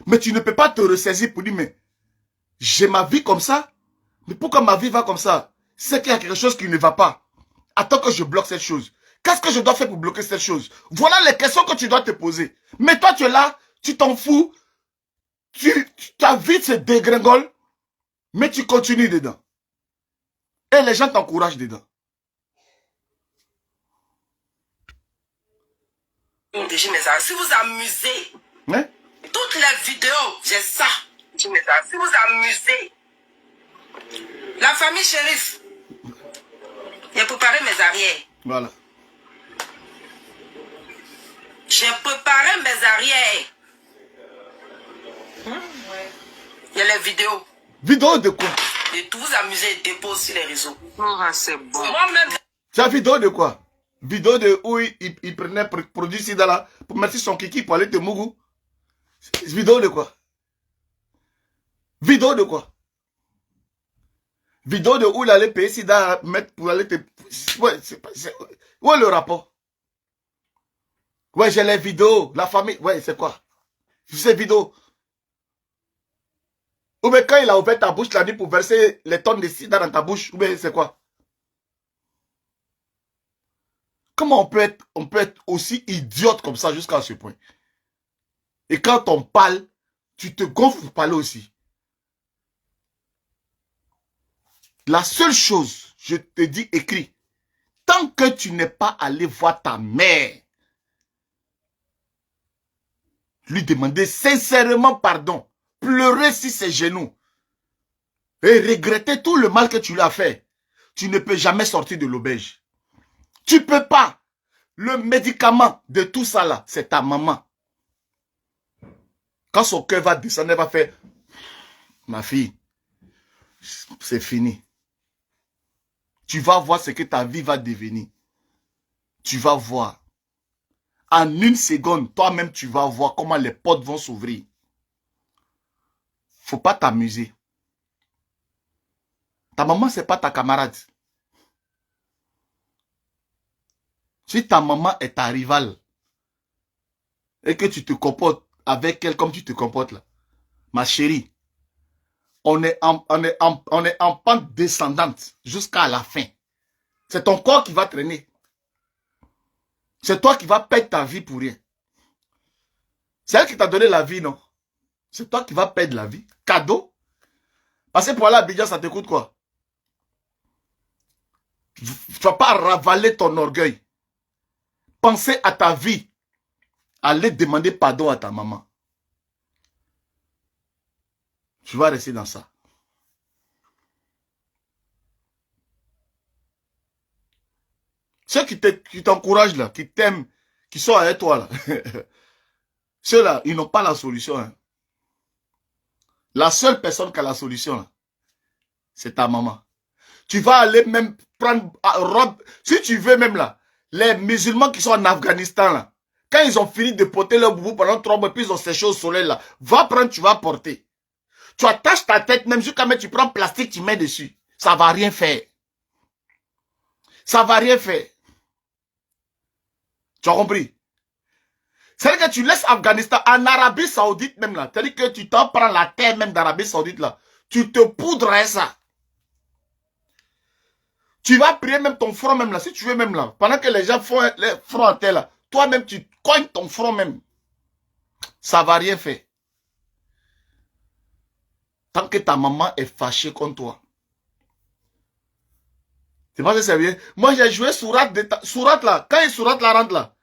Mais tu ne peux pas te ressaisir pour dire, mais j'ai ma vie comme ça. Mais pourquoi ma vie va comme ça? C'est qu'il y a quelque chose qui ne va pas. Attends que je bloque cette chose. Qu'est-ce que je dois faire pour bloquer cette chose? Voilà les questions que tu dois te poser. Mais toi, tu es là, tu t'en fous. Ta vie se dégringole, mais tu continues dedans. Et les gens t'encouragent dedans.
Si vous amusez,
Hein?
toutes les vidéos, j'ai ça. Si vous amusez, la famille Shérif, j'ai préparé mes arrières.
Voilà.
J'ai préparé mes arrières. Il y a les vidéos.
Vidéo de quoi?
Et tout vous amusez et dépose sur les réseaux.
C'est bon.
Moi-même.
C'est la vidéo de quoi? Vidéo de où il prenait produit sida là pour mettre son kiki pour aller te mougou. Vidéo de quoi? Vidéo de quoi? Vidéo de où il allait payer sida mettre pour aller te... Ouais, où est le rapport? Ouais, j'ai les vidéos. La famille... Ouais, c'est quoi? Ces vidéos. Ou bien quand il a ouvert ta bouche la nuit pour verser les tonnes de sida dans ta bouche, ou bien c'est quoi? Comment on peut être aussi idiote comme ça jusqu'à ce point? Et quand on parle, tu te gonfles pour parler aussi. La seule chose, je te dis écrit, tant que tu n'es pas allé voir ta mère, lui demander sincèrement pardon, pleurer sur ses genoux et regretter tout le mal que tu lui as fait, tu ne peux jamais sortir de l'auberge. Tu ne peux pas. Le médicament de tout ça là, c'est ta maman. Quand son cœur va descendre, elle va faire, ma fille, c'est fini. Tu vas voir ce que ta vie va devenir. Tu vas voir. En une seconde, toi-même, tu vas voir comment les portes vont s'ouvrir. Faut pas t'amuser. Ta maman, c'est pas ta camarade. Si ta maman est ta rivale et que tu te comportes avec elle comme tu te comportes là, ma chérie, on est en pente descendante jusqu'à la fin. C'est ton corps qui va traîner. C'est toi qui vas perdre ta vie pour rien. C'est elle qui t'a donné la vie, non? C'est toi qui vas perdre la vie. Cadeau. Parce que pour aller à Abidjan, ça te coûte quoi? Tu ne vas pas ravaler ton orgueil. Pensez à ta vie. Allez demander pardon à ta maman. Tu vas rester dans ça. Ceux qui t'encouragent là, qui t'aiment, qui sont avec toi là, ceux-là, ils n'ont pas la solution. Hein. La seule personne qui a la solution là, c'est ta maman. Tu vas aller même prendre robe, si tu veux même là, les musulmans qui sont en Afghanistan là, quand ils ont fini de porter leur boubou pendant 3 mois, puis ils ont séché au soleil là, va prendre, tu vas porter. Tu attaches ta tête, même jusqu'à mettre, tu prends plastique, tu mets dessus. Ça va rien faire. Ça va rien faire. Tu as compris? C'est-à-dire que tu laisses Afghanistan, en Arabie Saoudite même là, c'est-à-dire que tu t'en prends la terre même d'Arabie Saoudite là, tu te poudres ça. Tu vas prier même ton front même là, si tu veux même là, pendant que les gens font les fronts en terre là, toi-même tu cognes ton front même. Ça va rien faire. Tant que ta maman est fâchée contre toi. C'est pas que c'est bien. Moi j'ai joué sourate là, quand les sourates là rentrent là,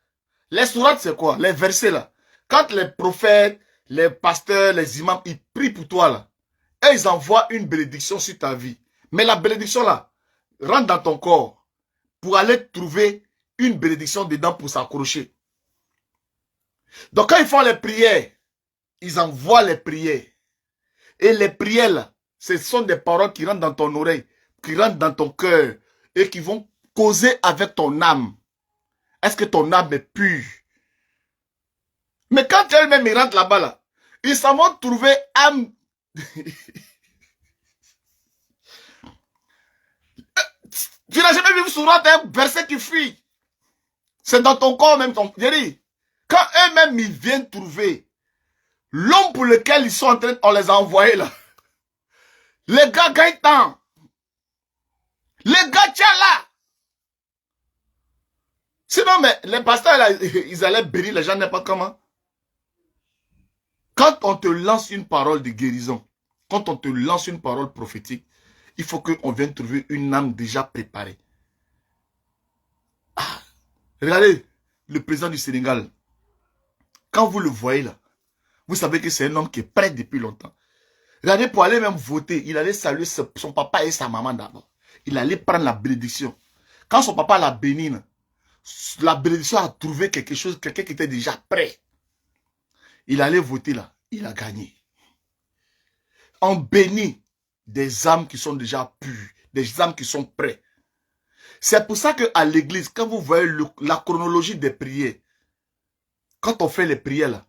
les sourates c'est quoi? Les versets là. Quand les prophètes, les pasteurs, les imams, ils prient pour toi là, et ils envoient une bénédiction sur ta vie. Mais la bénédiction là, rentre dans ton corps pour aller trouver une bénédiction dedans pour s'accrocher. Donc quand ils font les prières, ils envoient les prières. Et les prières là, ce sont des paroles qui rentrent dans ton oreille, qui rentrent dans ton cœur et qui vont causer avec ton âme. Est-ce que ton âme est pure? Mais quand elle-même il rentre là-bas là, ils s'en vont trouver âme. Tu n'as jamais vu sourate un verset qui fuit. C'est dans ton corps même. J'ai dit, quand eux-mêmes ils viennent trouver l'homme pour lequel ils sont en train, on les a envoyés là. Les gars gagnent temps. Les gars tiens là. Sinon, mais les pasteurs là, ils allaient bénir les gens n'importe comment. Quand on te lance une parole de guérison, quand on te lance une parole prophétique, il faut qu'on vienne trouver une âme déjà préparée. Ah, regardez, le président du Sénégal, quand vous le voyez là, vous savez que c'est un homme qui est prêt depuis longtemps. Regardez, pour aller même voter, il allait saluer son papa et sa maman d'abord. Il allait prendre la bénédiction. Quand son papa l'a béni, la bénédiction a trouvé quelque chose, quelqu'un qui était déjà prêt. Il allait voter là, il a gagné. On bénit des âmes qui sont déjà pures, des âmes qui sont prêtes. C'est pour ça qu'à l'église, quand vous voyez la chronologie des prières, quand on fait les prières là,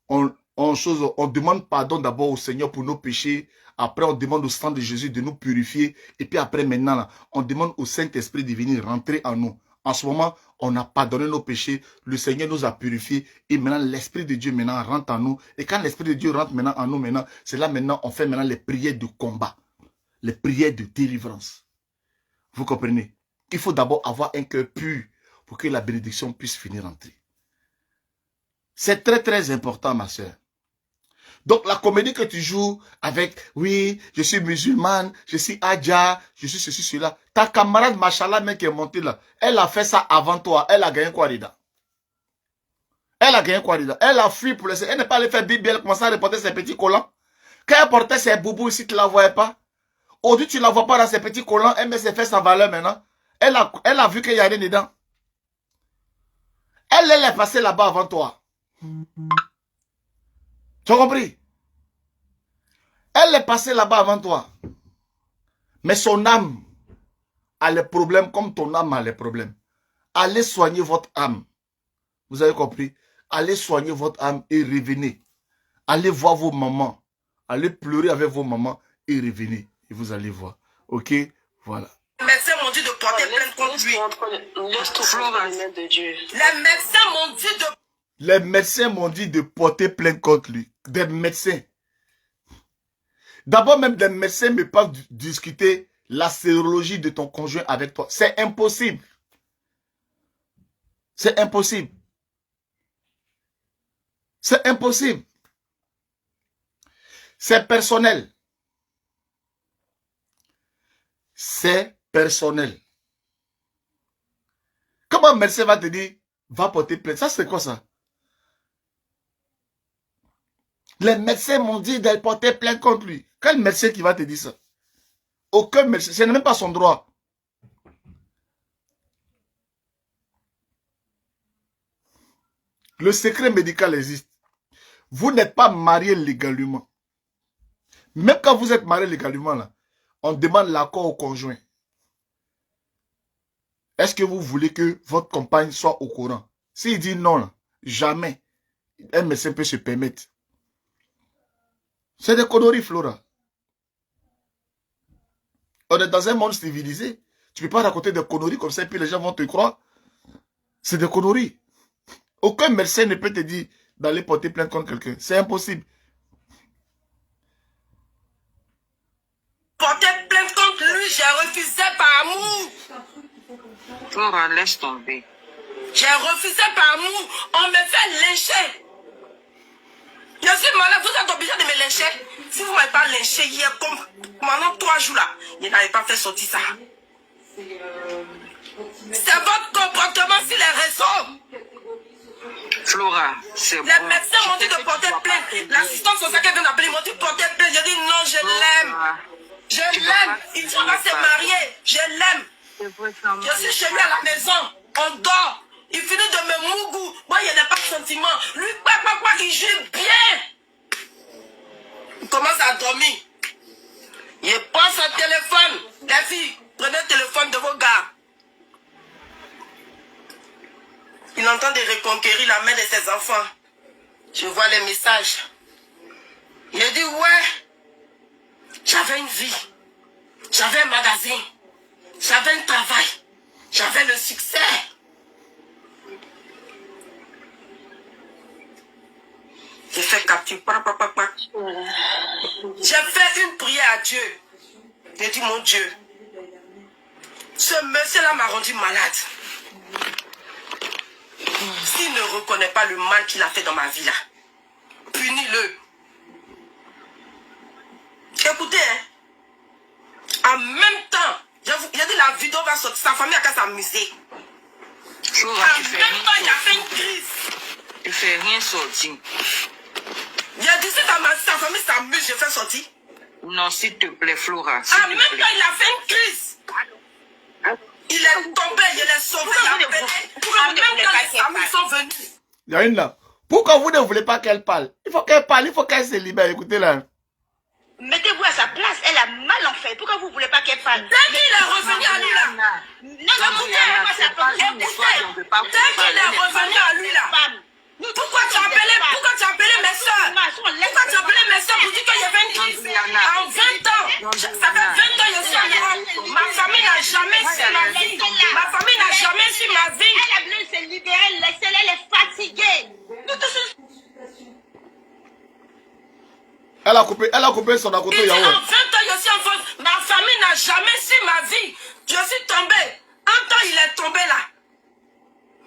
on demande pardon d'abord au Seigneur pour nos péchés. Après, on demande au sang de Jésus de nous purifier. Et puis après, maintenant, là, on demande au Saint-Esprit de venir rentrer en nous. En ce moment, on a pardonné nos péchés. Le Seigneur nous a purifiés. Et maintenant, l'Esprit de Dieu maintenant rentre en nous. Et quand l'Esprit de Dieu rentre maintenant en nous, maintenant, c'est là maintenant, on fait maintenant les prières de combat. Les prières de délivrance. Vous comprenez? Il faut d'abord avoir un cœur pur pour que la bénédiction puisse finir entrer. C'est très très important, ma soeur. Donc la comédie que tu joues avec, oui, je suis musulmane, je suis adja, je suis ceci, cela. Ta camarade, machallah, mec, qui est montée là, elle a fait ça avant toi. Elle a gagné quoi dedans? Elle a gagné quoi dedans? Elle a fui pour laisser. Elle n'est pas allée faire bibi, elle a commencé à reporter ses petits collants. Quand elle portait ses boubous ici, tu ne la voyais pas. Aujourd'hui, tu ne la vois pas dans ses petits collants, elle met ses fesses en valeur maintenant. Elle a vu qu'il y a rien dedans. Elle est passée là-bas avant toi. Tu as compris? Elle est passée là-bas avant toi. Mais son âme a les problèmes comme ton âme a les problèmes. Allez soigner votre âme. Vous avez compris? Allez soigner votre âme et revenez. Allez voir vos mamans. Allez pleurer avec vos mamans et revenez. Et vous allez voir. Ok? Voilà.
Les médecins m'ont dit de porter plainte contre lui. Les médecins m'ont dit de...
Les médecins m'ont dit de porter plainte contre lui. Des médecins. D'abord, même des médecins ne peuvent pas discuter la sérologie de ton conjoint avec toi. C'est impossible. C'est impossible. C'est impossible. C'est personnel. C'est personnel. Comment un médecin va te dire, va porter plainte? Ça, c'est quoi ça? Les médecins m'ont dit de porter plainte contre lui. Quel médecin qui va te dire ça? Aucun médecin. Ce n'est même pas son droit. Le secret médical existe. Vous n'êtes pas marié légalement. Même quand vous êtes marié légalement, là, on demande l'accord au conjoint. Est-ce que vous voulez que votre compagne soit au courant? S'il dit non, là, jamais un médecin peut se permettre. C'est des conneries, Flora. On est dans un monde civilisé. Tu ne peux pas raconter des conneries comme ça et puis les gens vont te croire. C'est des conneries. Aucun médecin ne peut te dire d'aller porter plainte contre quelqu'un. C'est impossible.
Porter plainte contre lui, j'ai refusé par amour.
Flora, laisse tomber.
J'ai refusé par amour. On me fait lyncher. Je suis malade, vous êtes obligé de me lyncher. Si vous ne m'avez pas lynché hier, comme pendant 3 jours là, je n'avais pas fait sortir ça. C'est votre comportement sur les réseaux.
Flora, c'est bon.
Les médecins m'ont dit de porter plainte. L'assistante sociale qui vient d'appeler m'ont dit de porter plainte. J'ai dit non, je l'aime. Je l'aime. Il dit on va se marier. Je l'aime. Je suis chez lui à la maison. On dort. Il finit de me mougou. Moi, il n'y a pas de sentiment. Lui, quoi, il joue bien. Il commence à dormir. Il prend son téléphone. Les filles, prenez le téléphone de vos gars. Il entend de reconquérir la mère de ses enfants. Je vois les messages. Il dit, ouais, j'avais une vie. J'avais un magasin. J'avais un travail. J'avais le succès. J'ai fait capture. J'ai fait une prière à Dieu. J'ai dit, mon Dieu, ce monsieur-là m'a rendu malade. S'il ne reconnaît pas le mal qu'il a fait dans ma vie là, punis-le. Écoutez, hein, en même temps, j'ai dit la vidéo va sortir, sa famille a qu'à s'amuser.
Flora,
En même temps, il a fait une crise.
tu fais rien sortir.
J'ai dit, si sa famille s'amuse, je fais sortir.
Non, s'il te plaît, Flora.
En même temps, il a fait une crise. Il est tombé, il est sauvé, il a appelé. En même temps, les amis sont venus.
Il y a une là. Pourquoi vous ne voulez pas qu'elle parle? Il faut qu'elle parle, il faut qu'elle se libère. Écoutez là.
Mettez-vous à sa place, elle a mal en fait. Pourquoi vous ne voulez pas qu'elle parle?
Dès qu'il est revenu à lui là.
Non, mettez-moi à sa place.
Dès qu'il est revenu à lui là. Pourquoi tu as appelé mes soeurs? Pourquoi tu as appelé mes soeurs pour dire qu'il y avait une crise? En 20 ans, ça fait 20 ans que je suis en Europe. Ma famille n'a jamais su ma vie. Ma famille n'a jamais su ma vie.
Elle a voulu se libérer, laissez-la, elle est fatiguée. Nous tous.
Elle a coupé son akoto
Il dit, en 20
Yahweh.
ans, je suis en France. Ma famille n'a jamais su ma vie. Je suis tombé. Un temps, il est tombé là.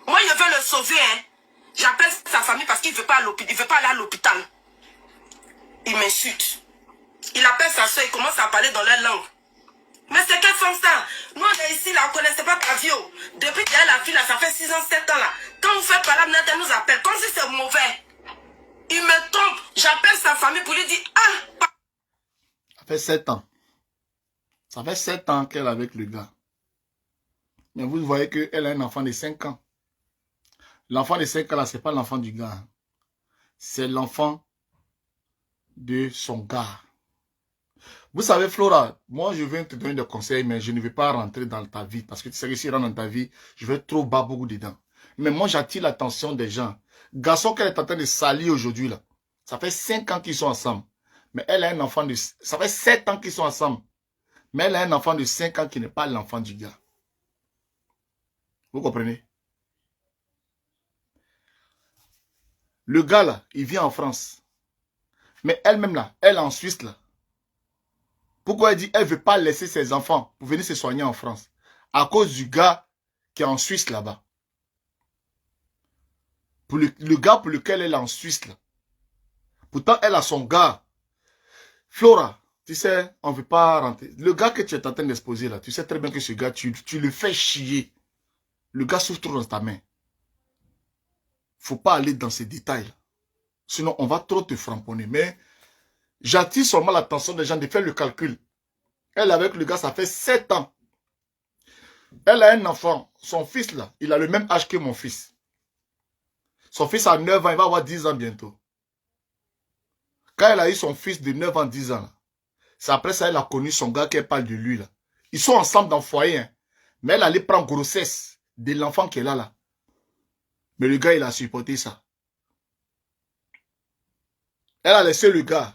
Moi, je veux le sauver, hein. J'appelle sa famille parce qu'il ne veut pas aller à l'hôpital. Il m'insulte. Il appelle sa soeur, il commence à parler dans leur langue. Mais c'est quelle femme ça? Nous, on est ici, là, on ne connaissait pas ta vie. Oh. Depuis qu'elle la fille, là, ça fait 6 ans, 7 ans, là. Quand vous faites parler, elle nous appelle, comme si c'est mauvais. Il me trompe. J'appelle sa famille pour lui dire, ah,
Ça fait 7 ans. Ça fait 7 ans qu'elle est avec le gars. Mais vous voyez qu'elle a un enfant de 5 ans. L'enfant de 5 ans, là, ce n'est pas l'enfant du gars. C'est l'enfant de son gars. Vous savez, Flora, moi, je viens te donner des conseils, mais je ne vais pas rentrer dans ta vie. Parce que tu sais que si je rentre dans ta vie, je vais trop bas beaucoup dedans. Mais moi, j'attire l'attention des gens. Garçon qu'elle est en train de salir aujourd'hui, là. Ça fait 5 ans qu'ils sont ensemble. Mais elle a un enfant de... Ça fait 7 ans qu'ils sont ensemble. Mais elle a un enfant de 5 ans qui n'est pas l'enfant du gars. Vous comprenez? Le gars, là, il vit en France. Mais elle-même, là, elle est en Suisse, là. Pourquoi elle dit elle ne veut pas laisser ses enfants pour venir se soigner en France? À cause du gars qui est en Suisse, là-bas. Pour le gars pour lequel elle est en Suisse, là. Pourtant, elle a son gars. Flora, tu sais, on ne veut pas rentrer. Le gars que tu es en train d'exposer, là, tu sais très bien que ce gars, tu le fais chier. Le gars souffre trop dans ta main. Faut pas aller dans ces détails, là. Sinon, on va trop te framponner. Mais j'attire seulement l'attention des gens de faire le calcul. Elle, avec le gars, ça fait 7 ans. Elle a un enfant. Son fils, là, il a le même âge que mon fils. Son fils a 9 ans, il va avoir 10 ans bientôt. Quand elle a eu son fils de 9 ans, 10 ans, c'est après ça qu'elle a connu son gars qu'elle parle de lui, là. Ils sont ensemble dans le foyer, hein. Mais elle allait prendre grossesse de l'enfant qu'elle a là. Mais le gars, il a supporté ça. Elle a laissé le gars.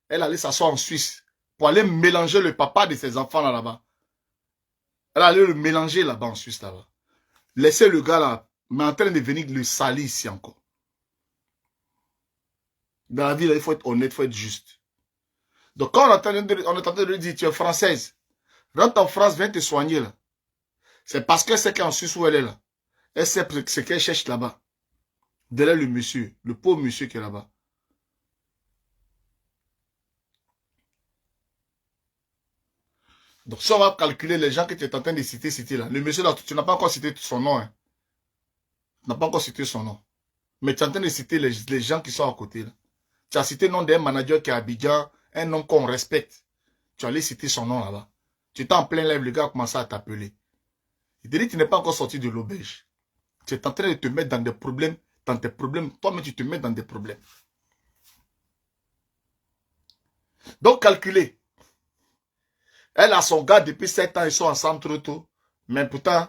Elle allait s'asseoir en Suisse pour aller mélanger le papa de ses enfants là-bas. Elle allait le mélanger là-bas en Suisse là-bas. Laisser le gars là, mais en train de venir le salir ici encore. Dans la vie, là, il faut être honnête, il faut être juste. Donc quand on est en train de lui dire, tu es française, rentre en France, viens te soigner là. C'est parce qu'elle sait qu'en Suisse où elle est là. Elle sait ce qu'elle cherche là-bas. Derrière le monsieur, le pauvre monsieur qui est là-bas. Donc si on va calculer les gens que tu es en train de citer là. Le monsieur là, tu n'as pas encore cité son nom. Hein. Tu n'as pas encore cité son nom. Mais tu es en train de citer les gens qui sont à côté là. Tu as cité le nom d'un manager qui est à Abidjan, un homme qu'on respecte. Tu allais citer son nom là-bas. Tu étais en plein live, le gars a commencé à t'appeler. Il te dit que tu n'es pas encore sorti de l'auberge. Tu es en train de te mettre dans des problèmes. Dans tes problèmes, toi-même tu te mets dans des problèmes. Donc calculez. Elle a son gars depuis 7 ans, ils sont ensemble trop tôt. Mais pourtant,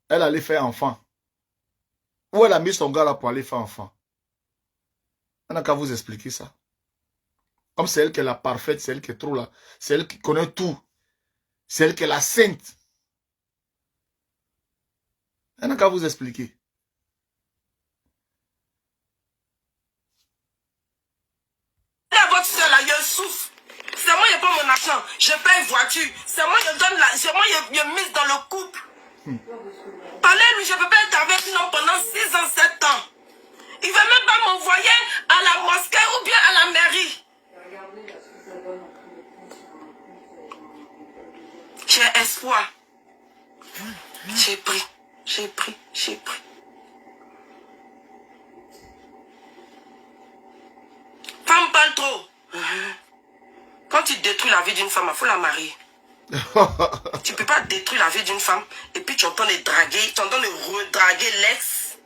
elle allait faire enfant. Où elle a mis son gars là pour aller faire enfant? On n'a qu'à vous expliquer ça. Comme c'est elle qui est la parfaite, c'est elle qui est trop là. C'est elle qui connaît tout. C'est elle qui est la sainte. Elle n'a qu'à vous expliquer.
Votre soeur là, je souffre. C'est moi qui prends mon argent. Je paye une voiture. C'est moi qui donne la. C'est moi qui mise dans le couple. Parlez-lui, je ne peux pas être avec un homme pendant 6 ans, 7 ans. Il ne veut même pas m'envoyer à la mosquée ou bien à la mairie. J'ai espoir. J'ai pris. J'ai pris. J'ai pris. Femme parle trop. Quand tu détruis la vie d'une femme, il faut la marier. Tu ne peux pas détruire la vie d'une femme et puis tu entends les draguer, tu entends de redraguer l'ex.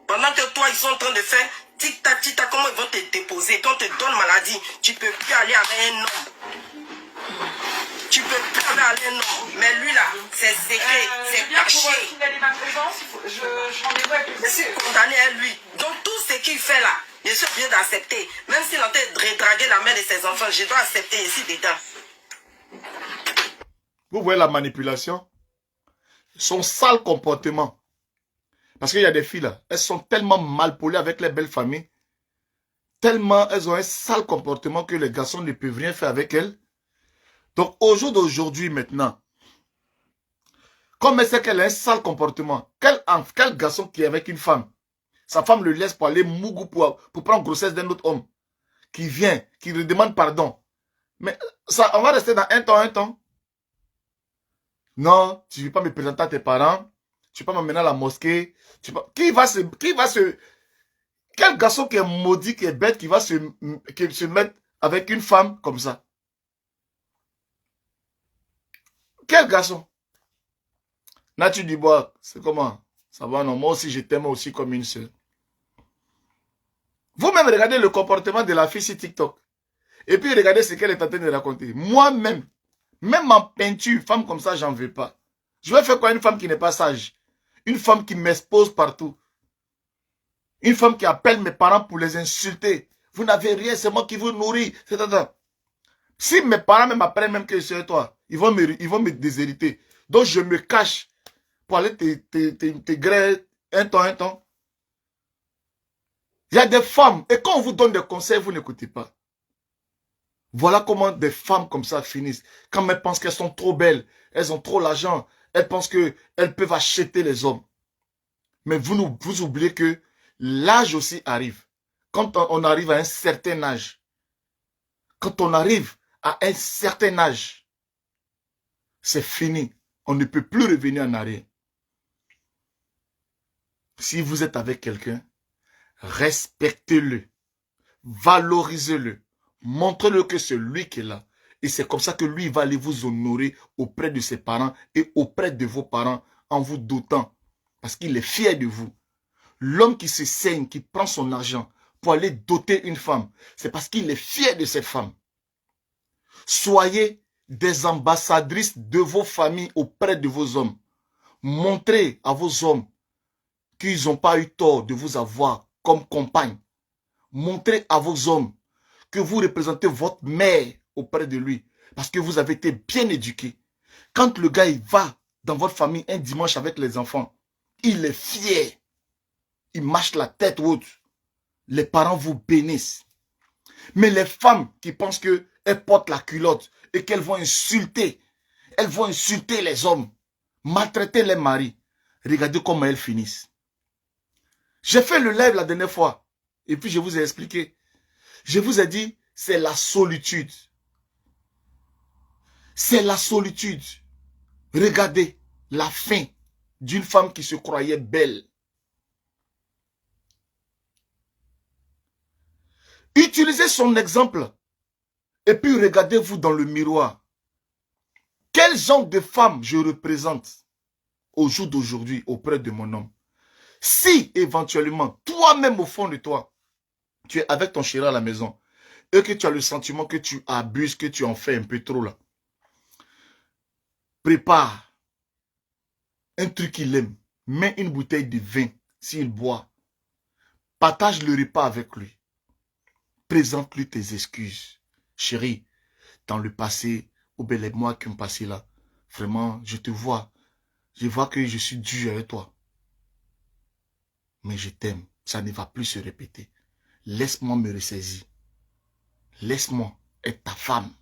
Pendant que toi, ils sont en train de faire tic-tac, tic-tac, comment ils vont te déposer. Quand on te donne maladie, tu ne peux plus aller avec un homme. Tu ne peux plus aller avec un homme. Mais lui là, c'est secret, c'est caché. Je suis condamné à lui. Donc tout ce qu'il fait là, je suis obligé d'accepter. Même s'il est en train de redraguer la mère de ses enfants, je dois accepter ici dedans.
Vous voyez la manipulation? Son sale comportement. Parce qu'il y a des filles là, elles sont tellement mal polies avec les belles familles, tellement elles ont un sale comportement que les garçons ne peuvent rien faire avec elles. Donc au jour d'aujourd'hui maintenant, comme elle sait qu'elle a un sale comportement, quel garçon qui est avec une femme, sa femme le laisse pour aller mougou pour prendre grossesse d'un autre homme, qui vient, qui lui demande pardon. Mais ça, on va rester dans un temps. Non, tu ne veux pas me présenter à tes parents. Tu ne veux pas m'emmener à la mosquée. Quel garçon qui est maudit, qui est bête, qui va se mettre avec une femme comme ça? Quel garçon? Nature Dubois, c'est comment? Ça va, non? Moi aussi, je t'aime aussi comme une sœur. Vous-même, regardez le comportement de la fille sur TikTok. Et puis, regardez ce qu'elle est en train de raconter. Moi-même, même en peinture, femme comme ça, j'en veux pas. Je vais faire quoi une femme qui n'est pas sage? Une femme qui m'expose partout. Une femme qui appelle mes parents pour les insulter. Vous n'avez rien, c'est moi qui vous nourris. Si mes parents même apprennent même que c'est toi, ils vont me déshériter. Donc je me cache pour aller te griller un temps. Il y a des femmes, et quand on vous donne des conseils, vous n'écoutez pas. Voilà comment des femmes comme ça finissent. Quand elles pensent qu'elles sont trop belles, elles ont trop l'argent, elles pensent qu'elles peuvent acheter les hommes. Mais vous oubliez que l'âge aussi arrive. Quand on arrive à un certain âge, c'est fini. On ne peut plus revenir en arrière. Si vous êtes avec quelqu'un, respectez-le, valorisez-le, montrez-le que c'est lui qui est là. Et c'est comme ça que lui va aller vous honorer auprès de ses parents et auprès de vos parents en vous dotant. Parce qu'il est fier de vous. L'homme qui se saigne, qui prend son argent pour aller doter une femme, c'est parce qu'il est fier de cette femme. Soyez des ambassadrices de vos familles auprès de vos hommes. Montrez à vos hommes qu'ils n'ont pas eu tort de vous avoir comme compagne. Montrez à vos hommes que vous représentez votre mère auprès de lui. Parce que vous avez été bien éduqués. Quand le gars il va dans votre famille un dimanche avec les enfants, il est fier. Il marche la tête haute. Les parents vous bénissent. Mais les femmes qui pensent qu'elles portent la culotte et qu'elles vont insulter, les hommes, maltraiter les maris, regardez comment elles finissent. J'ai fait le live la dernière fois et puis je vous ai expliqué. Je vous ai dit, c'est la solitude. C'est la solitude. Regardez la fin d'une femme qui se croyait belle. Utilisez son exemple et puis regardez-vous dans le miroir. Quel genre de femme je représente au jour d'aujourd'hui auprès de mon homme? Si éventuellement, toi-même au fond de toi, tu es avec ton chéri à la maison et que tu as le sentiment que tu abuses, que tu en fais un peu trop là, prépare un truc qu'il aime, mets une bouteille de vin s'il boit, partage le repas avec lui, présente-lui tes excuses. Chérie, dans le passé, ou bien les mois qui ont passé là, vraiment, je te vois, je vois que je suis dur avec toi. mais je t'aime. Ça ne va plus se répéter. Laisse-moi me ressaisir. Laisse-moi être ta femme.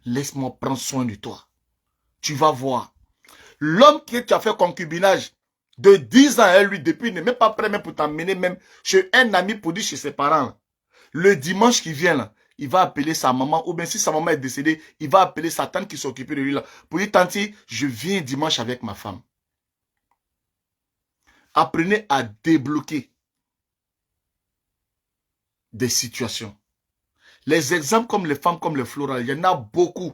Laisse-moi prendre soin de toi. Tu vas voir. L'homme qui a fait concubinage de 10 ans à lui, depuis, il n'est même pas prêt même pour t'emmener même chez un ami pour dire chez ses parents. Là. Le dimanche qui vient, là, il va appeler sa maman, ou bien si sa maman est décédée, il va appeler sa tante qui s'occupait de lui là, pour dire, tanti, je viens dimanche avec ma femme. Apprenez à débloquer des situations. Les exemples comme les femmes, comme les Flora, il y en a beaucoup.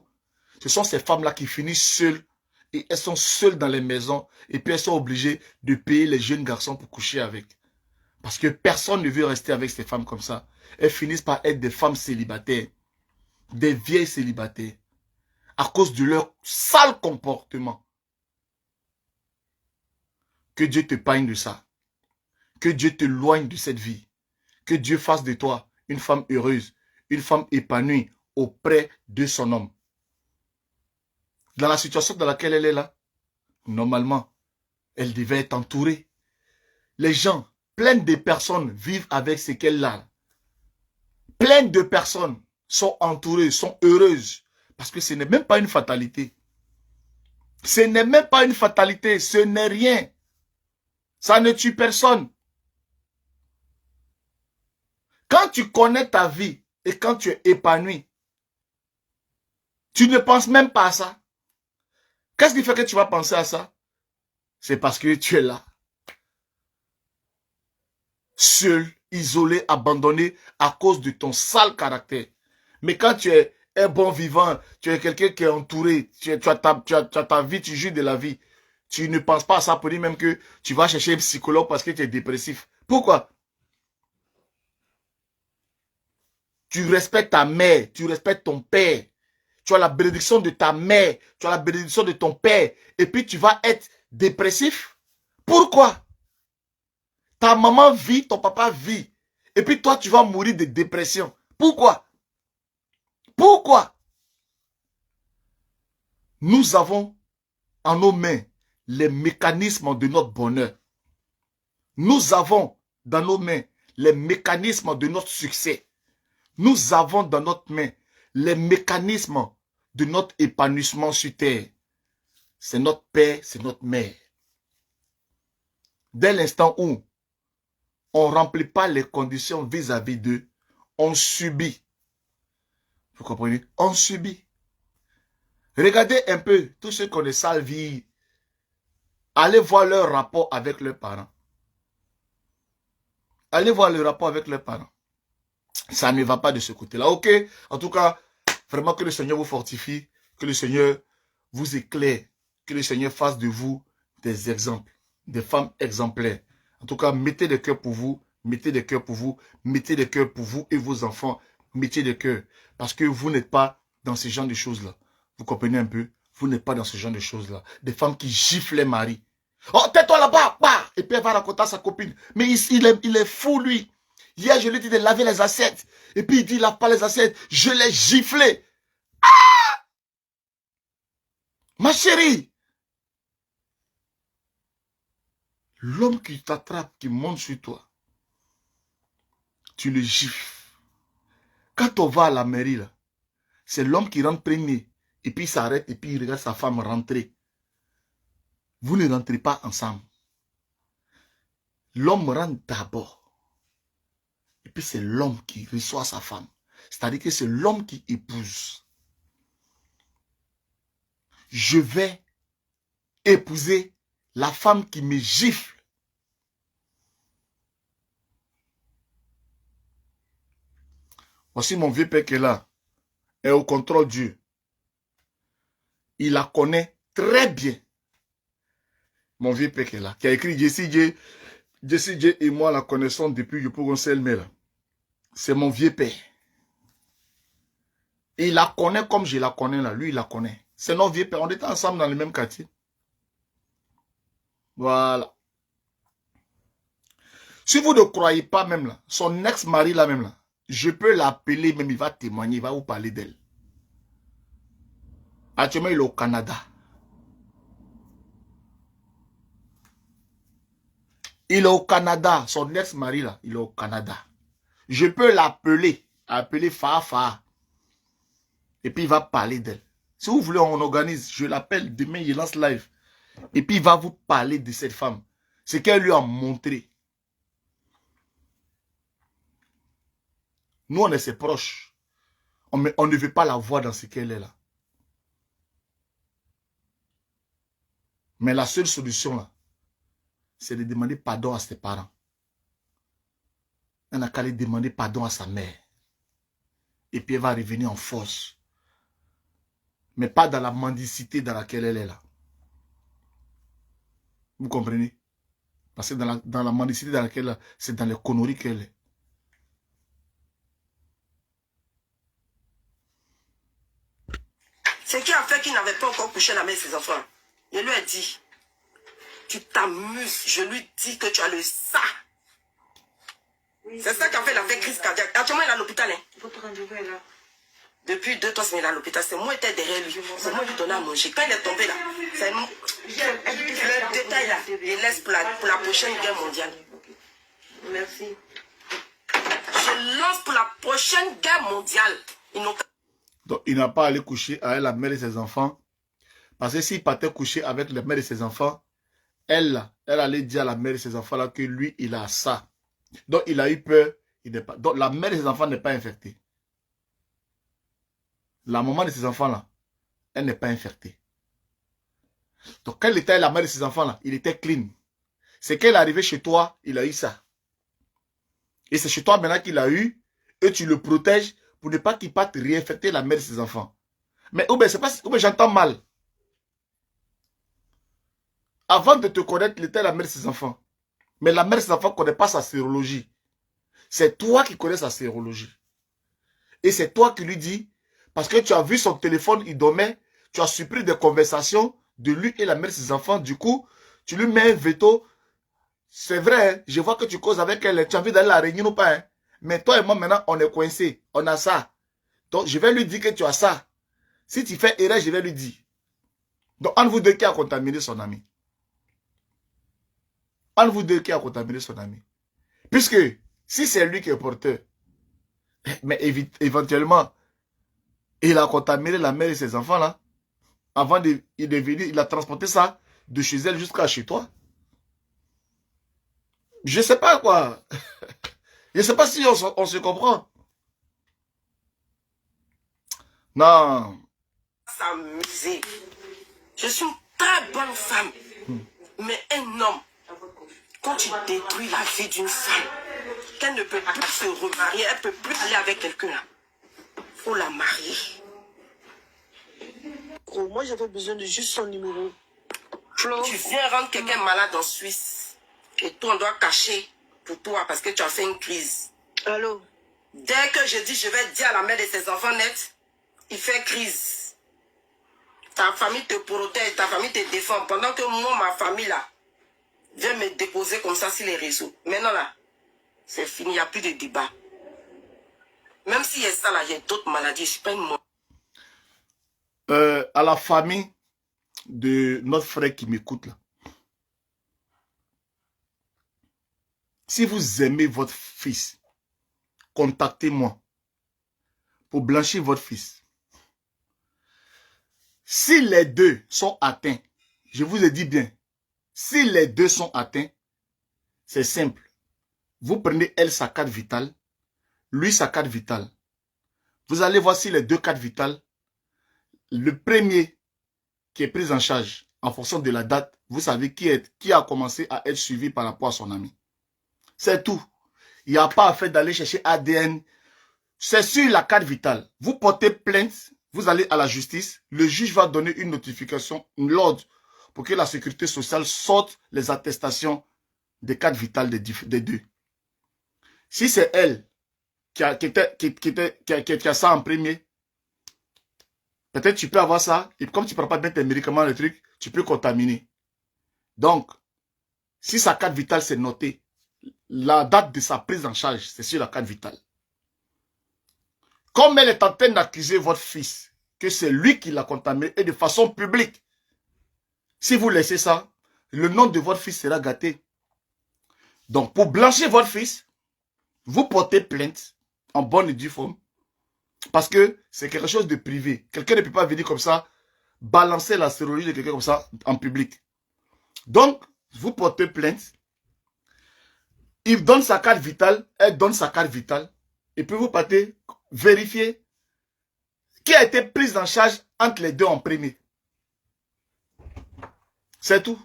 Ce sont ces femmes-là qui finissent seules et elles sont seules dans les maisons et puis elles sont obligées de payer les jeunes garçons pour coucher avec. Parce que personne ne veut rester avec ces femmes comme ça. Elles finissent par être des femmes célibataires, des vieilles célibataires, à cause de leur sale comportement. Que Dieu te pagne de ça. Que Dieu te loigne de cette vie. Que Dieu fasse de toi une femme heureuse, une femme épanouie auprès de son homme. Dans la situation dans laquelle elle est là, normalement, elle devait être entourée. Les gens, plein de personnes vivent avec ce qu'elle a. Plein de personnes sont entourées, sont heureuses. Parce que ce n'est même pas une fatalité. Ce n'est même pas une fatalité, ce n'est rien. Ça ne tue personne. Quand tu connais ta vie et quand tu es épanoui, tu ne penses même pas à ça. Qu'est-ce qui fait que tu vas penser à ça? C'est parce que tu es là. Seul, isolé, abandonné à cause de ton sale caractère. Mais quand tu es un bon vivant, tu es quelqu'un qui est entouré, tu as ta vie, tu jouis de la vie. Tu ne penses pas à ça pour dire même que tu vas chercher un psychologue parce que tu es dépressif. Pourquoi? Tu respectes ta mère, tu respectes ton père. Tu as la bénédiction de ta mère, tu as la bénédiction de ton père. Et puis tu vas être dépressif. Pourquoi? Ta maman vit, ton papa vit. Et puis toi, tu vas mourir de dépression. Pourquoi? Pourquoi? Nous avons en nos mains les mécanismes de notre bonheur. Nous avons dans nos mains les mécanismes de notre succès. Nous avons dans notre main les mécanismes de notre épanouissement sur terre. C'est notre père, c'est notre mère. Dès l'instant où on ne remplit pas les conditions vis-à-vis d'eux, on subit. Vous comprenez? On subit. Regardez un peu tous ceux qui ont des sales vies. Allez voir leur rapport avec leurs parents. Allez voir le rapport avec leurs parents. Ça ne va pas de ce côté-là. Ok? En tout cas, vraiment que le Seigneur vous fortifie, que le Seigneur vous éclaire, que le Seigneur fasse de vous des exemples, des femmes exemplaires. En tout cas, mettez des cœurs pour vous, mettez des cœurs pour vous, mettez des cœurs pour vous et vos enfants, mettez des cœurs. Parce que vous n'êtes pas dans ce genre de choses-là. Vous comprenez un peu? Vous n'êtes pas dans ce genre de choses-là. Des femmes qui giflent les maris. Oh, tais-toi là-bas, bah! Et puis elle va raconter à sa copine. Mais il est fou, lui. Hier, je lui ai dit de laver les assiettes. Et puis il dit, lave pas les assiettes. Je l'ai giflé. Ah! Ma chérie. L'homme qui t'attrape, qui monte sur toi, tu le gifles. Quand on va à la mairie, là, c'est l'homme qui rentre premier. Et puis il s'arrête et puis il regarde sa femme rentrer. Vous ne rentrez pas ensemble. L'homme rentre d'abord. Et puis c'est l'homme qui reçoit sa femme. C'est-à-dire que c'est l'homme qui épouse. Je vais épouser la femme qui me gifle. Voici mon vieux père qui est là. Est au contrôle Dieu. Il la connaît très bien. Mon vieux père qui est là. Qui a écrit Jessie J et moi la connaissons depuis je peux là. C'est mon vieux père. Et il la connaît comme je la connais là. Lui, il la connaît. C'est notre vieux père. On était ensemble dans le même quartier. Voilà. Si vous ne croyez pas même là, son ex-mari là même là, je peux l'appeler même, il va témoigner, il va vous parler d'elle. Actuellement, il est au Canada. Il est au Canada. Son ex-mari, là, il est au Canada. Je peux l'appeler. Appeler Fafa. Et puis, il va parler d'elle. Si vous voulez, on organise. Je l'appelle demain, il lance live. Et puis, il va vous parler de cette femme. Ce qu'elle lui a montré. Nous, on est ses proches. On ne veut pas la voir dans ce qu'elle est là. Mais la seule solution, là, c'est de demander pardon à ses parents. Elle n'a qu'à aller demander pardon à sa mère. Et puis, elle va revenir en force. Mais pas dans la mendicité dans laquelle elle est là. Vous comprenez? Parce que dans la mendicité dans laquelle c'est dans les conneries qu'elle est.
Ce qui a fait qu'il n'avait pas encore couché la mère de ses enfants. Je lui ai dit, tu t'amuses. Je lui dis que tu as le ça. Oui, c'est ça qui a fait la crise cardiaque. Actuellement, il est à l'hôpital. Hein. Votre rendez-vous est là. Depuis 2-3 semaines, il est à l'hôpital. C'est moi qui étais derrière lui. C'est moi qui lui donnais à manger. Quand il est tombé là, c'est moi. Le détail là, il laisse pour la prochaine guerre mondiale. Merci. Je lance pour la prochaine guerre mondiale.
Donc, il n'a pas allé coucher avec la mère de ses enfants. Parce que s'il partait coucher avec la mère de ses enfants, elle allait dire à la mère de ses enfants là que lui, il a ça. Donc, il a eu peur. Donc, la mère de ses enfants n'est pas infectée. La maman de ses enfants là, elle n'est pas infectée. Donc, quand il était la mère de ses enfants là, il était clean. C'est qu'elle est arrivée chez toi, il a eu ça. Et c'est chez toi maintenant qu'il a eu, et tu le protèges pour ne pas qu'il parte réinfecter la mère de ses enfants. Mais c'est pas, j'entends mal. Avant de te connaître, il était la mère de ses enfants. Mais la mère de ses enfants ne connaît pas sa sérologie. C'est toi qui connais sa sérologie. Et c'est toi qui lui dis, parce que tu as vu son téléphone, il dormait, tu as supprimé des conversations de lui et la mère de ses enfants. Du coup, tu lui mets un veto. C'est vrai, hein, je vois que tu causes avec elle. Tu as envie d'aller à la réunion ou pas. Hein? Mais toi et moi, maintenant, on est coincés. On a ça. Donc, je vais lui dire que tu as ça. Si tu fais erreur, je vais lui dire. Donc, entre vous deux qui a contaminé son ami. Entre vous deux qui a contaminé son ami. Puisque, si c'est lui qui est porteur, mais éventuellement, il a contaminé la mère et ses enfants là. Avant de venir, il a transporté ça de chez elle jusqu'à chez toi. Je sais pas quoi. Je sais pas si on se comprend. Non.
S'amuser. Je suis une très bonne femme. Mais un homme, quand tu détruis la vie d'une femme, qu'elle ne peut plus se remarier, elle ne peut plus aller avec quelqu'un, faut la marier. Oh, moi j'avais besoin de juste son numéro. Flo, tu viens rendre quelqu'un malade en Suisse. Et toi on doit cacher pour toi parce que tu as fait une crise. Allô? Dès que je dis je vais dire à la mère de ses enfants nets, il fait crise. Ta famille te protège, ta famille te défend. Pendant que moi, ma famille là, vient me déposer comme ça sur les réseaux. Maintenant là, c'est fini, il n'y a plus de débat. Même s'il y a ça là, il y a d'autres maladies, je ne suis pas une...
À la famille de notre frère qui m'écoute là. Si vous aimez votre fils, contactez-moi pour blanchir votre fils. Si les deux sont atteints, je vous ai dit bien, si les deux sont atteints, c'est simple. Vous prenez elle sa carte vitale, lui sa carte vitale. Vous allez voir si les deux cartes vitales, le premier qui est pris en charge en fonction de la date, vous savez qui a commencé à être suivi par rapport à son ami. C'est tout. Il n'y a pas à faire d'aller chercher ADN. C'est sur la carte vitale. Vous portez plainte, vous allez à la justice, le juge va donner une notification, une l'ordre, pour que la sécurité sociale sorte les attestations des cartes vitales des deux. Si c'est elle qui a ça en premier, peut-être tu peux avoir ça, et comme tu ne prends pas bien tes médicaments, le truc, tu peux contaminer. Donc, si sa carte vitale c'est noté, la date de sa prise en charge, c'est sur la carte vitale. Comme elle est en train d'accuser votre fils, que c'est lui qui l'a contaminé, et de façon publique, si vous laissez ça, le nom de votre fils sera gâté. Donc, pour blanchir votre fils, vous portez plainte en bonne et due forme. Parce que c'est quelque chose de privé. Quelqu'un ne peut pas venir comme ça, balancer la sérologie de quelqu'un comme ça en public. Donc, vous portez plainte. Il donne sa carte vitale, elle donne sa carte vitale. Et puis vous partez vérifier qui a été pris en charge entre les deux en premier. C'est tout.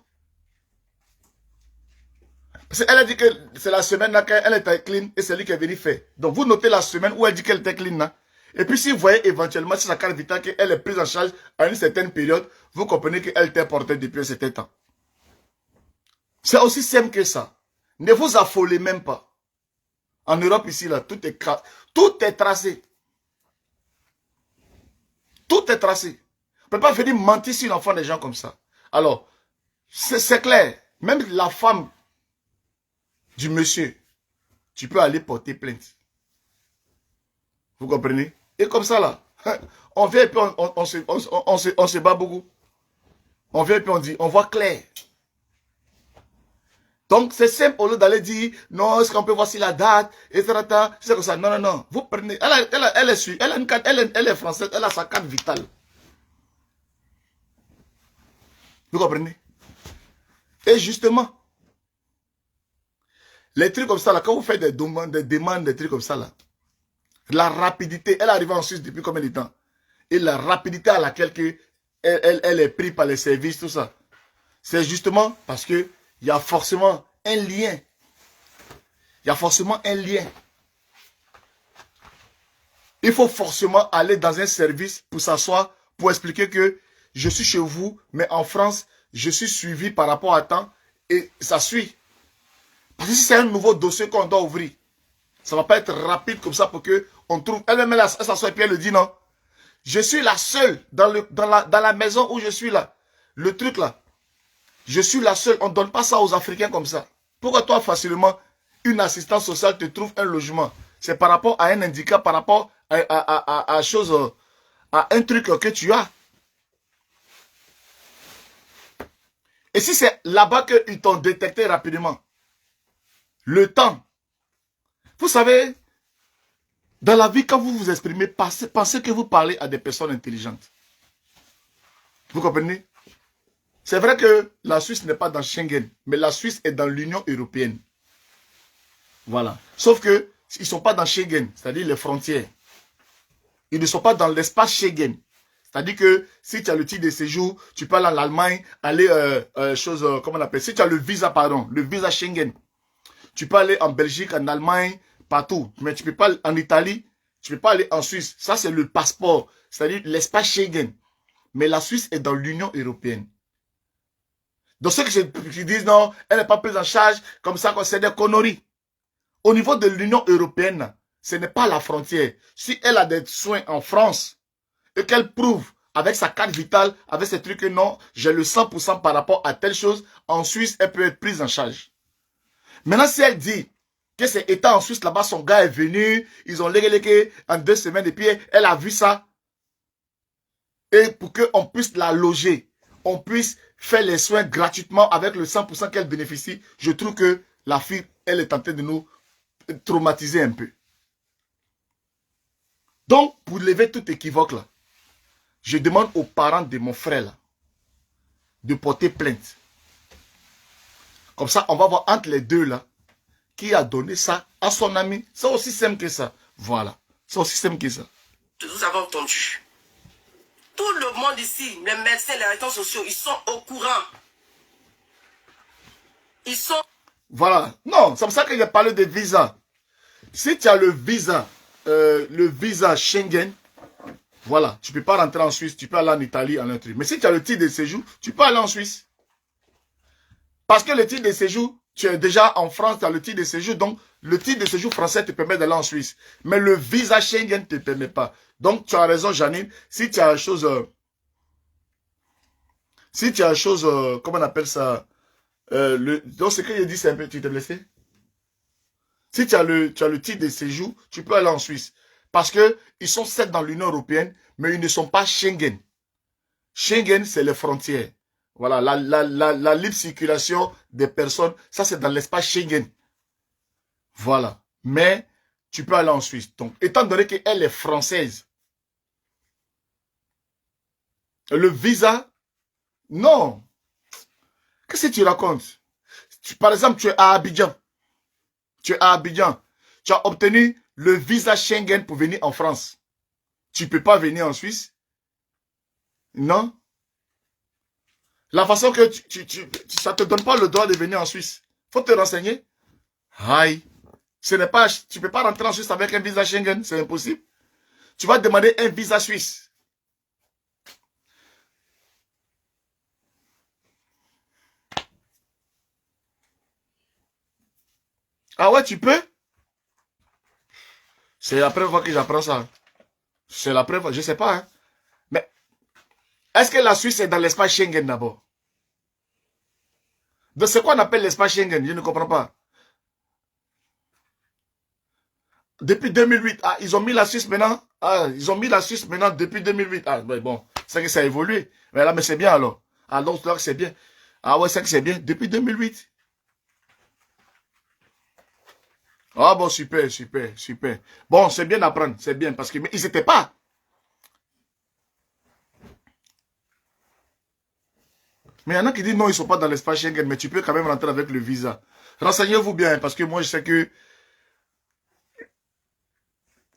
Parce qu'elle a dit que c'est la semaine là qu'elle était clean et c'est lui qui est venu faire. Donc vous notez la semaine où elle dit qu'elle était clean là. Et puis si vous voyez éventuellement sur sa carte vitale qu'elle est prise en charge à une certaine période, vous comprenez qu'elle était portée depuis un certain temps. C'est aussi simple que ça. Ne vous affolez même pas. En Europe ici là, tout est tracé. Tout est tracé. On ne peut pas venir mentir sur l'enfant des gens comme ça. Alors, c'est clair. Même la femme du monsieur, tu peux aller porter plainte. Vous comprenez? Et comme ça là, on vient et puis on se bat beaucoup. On vient et puis on dit, on voit clair. Donc c'est simple au lieu d'aller dire, non, est-ce qu'on peut voir si la date, etc. C'est comme ça. Non, non, non. Vous prenez, elle est sûre, elle est française, elle a sa carte vitale. Vous comprenez? Et justement, les trucs comme ça, là, quand vous faites des demandes, des trucs comme ça, là, la rapidité, elle arrive en Suisse depuis combien de temps? Et la rapidité à laquelle elle est prise par les services, tout ça, c'est justement parce que il y a forcément un lien. Il y a forcément un lien. Il faut forcément aller dans un service pour s'asseoir, pour expliquer que je suis chez vous, mais en France, je suis suivi par rapport à temps et ça suit. Parce que si c'est un nouveau dossier qu'on doit ouvrir, ça ne va pas être rapide comme ça pour qu'on trouve. Elle-même, elle s'assoit et puis elle le dit non. Je suis la seule dans la maison où je suis là. Le truc là. Je suis la seule. On ne donne pas ça aux Africains comme ça. Pourquoi toi, facilement, une assistance sociale te trouve un logement? C'est par rapport à un handicap, par rapport à un truc que tu as. Et si c'est là-bas qu'ils t'ont détecté rapidement, le temps. Vous savez, dans la vie, quand vous vous exprimez, pensez que vous parlez à des personnes intelligentes. Vous comprenez? C'est vrai que la Suisse n'est pas dans Schengen, mais la Suisse est dans l'Union européenne. Voilà. Sauf que ils ne sont pas dans Schengen, c'est-à-dire les frontières. Ils ne sont pas dans l'espace Schengen. C'est-à-dire que si tu as le titre de séjour, tu peux aller en Allemagne, aller, comment on appelle? Si tu as le visa Schengen, tu peux aller en Belgique, en Allemagne, partout. Mais tu ne peux pas en Italie, tu ne peux pas aller en Suisse. Ça, c'est le passeport, c'est-à-dire l'espace Schengen. Mais la Suisse est dans l'Union européenne. Donc ceux qui disent non, elle n'est pas prise en charge, comme ça, c'est des conneries. Au niveau de l'Union européenne, ce n'est pas la frontière. Si elle a des soins en France, et qu'elle prouve avec sa carte vitale, avec ces trucs que non, j'ai le 100% par rapport à telle chose, en Suisse, elle peut être prise en charge. Maintenant, si elle dit que c'est état en Suisse, là-bas, son gars est venu, ils ont légué en 2 semaines, et puis elle a vu ça, et pour qu'on puisse la loger, on puisse faire les soins gratuitement avec le 100% qu'elle bénéficie, je trouve que la fille, elle est en train de nous traumatiser un peu. Donc, pour lever tout équivoque là, je demande aux parents de mon frère là, de porter plainte. Comme ça, on va voir entre les deux là, qui a donné ça à son ami. C'est aussi simple que ça. Voilà. C'est aussi simple que ça.
Nous avons entendu. Tout le monde ici, les médecins, les résidents sociaux, ils sont au courant. Ils sont...
Voilà. Non, c'est pour ça que j'ai parlé de visa. Si tu as le visa Schengen, voilà, tu ne peux pas rentrer en Suisse, tu peux aller en Italie, en un truc. Mais si tu as le titre de séjour, tu peux aller en Suisse. Parce que le titre de séjour, tu es déjà en France, tu as le titre de séjour, donc le titre de séjour français te permet d'aller en Suisse. Mais le visa Schengen ne te permet pas. Donc tu as raison, Janine, si tu as une chose, comment on appelle ça, donc ce que je dis, c'est un peu, tu t'es blessé? Si tu as le titre de séjour, tu peux aller en Suisse. Parce que ils sont 7 dans l'Union européenne, mais ils ne sont pas Schengen. Schengen, c'est les frontières. Voilà, la libre circulation des personnes, ça c'est dans l'espace Schengen. Voilà. Mais tu peux aller en Suisse. Donc, étant donné qu'elle est française, le visa, non. Qu'est-ce que tu racontes? Par exemple, tu es à Abidjan. Tu es à Abidjan. Tu as obtenu le visa Schengen pour venir en France. Tu ne peux pas venir en Suisse? Non. La façon que ça ne te donne pas le droit de venir en Suisse. Il faut te renseigner. Aïe. Tu ne peux pas rentrer en Suisse avec un visa Schengen. C'est impossible. Tu vas demander un visa suisse. Ah ouais, tu peux? C'est la première fois que j'apprends ça. C'est la première fois, je ne sais pas. Hein. Mais est-ce que la Suisse est dans l'espace Schengen d'abord? Donc c'est quoi on appelle l'espace Schengen? Je ne comprends pas. Depuis 2008, ah, ils ont mis la Suisse maintenant. Ah, ils ont mis la Suisse maintenant depuis 2008. Ah, mais bon, c'est que ça a évolué. Mais là, mais c'est bien alors. Ah, donc c'est bien. Ah ouais, c'est que c'est bien. Depuis 2008. Ah bon, super, super, super. Bon, c'est bien d'apprendre, c'est bien, parce que mais ils n'étaient pas. Mais il y en a qui disent non, ils ne sont pas dans l'espace Schengen, mais tu peux quand même rentrer avec le visa. Renseignez-vous bien, parce que moi, je sais que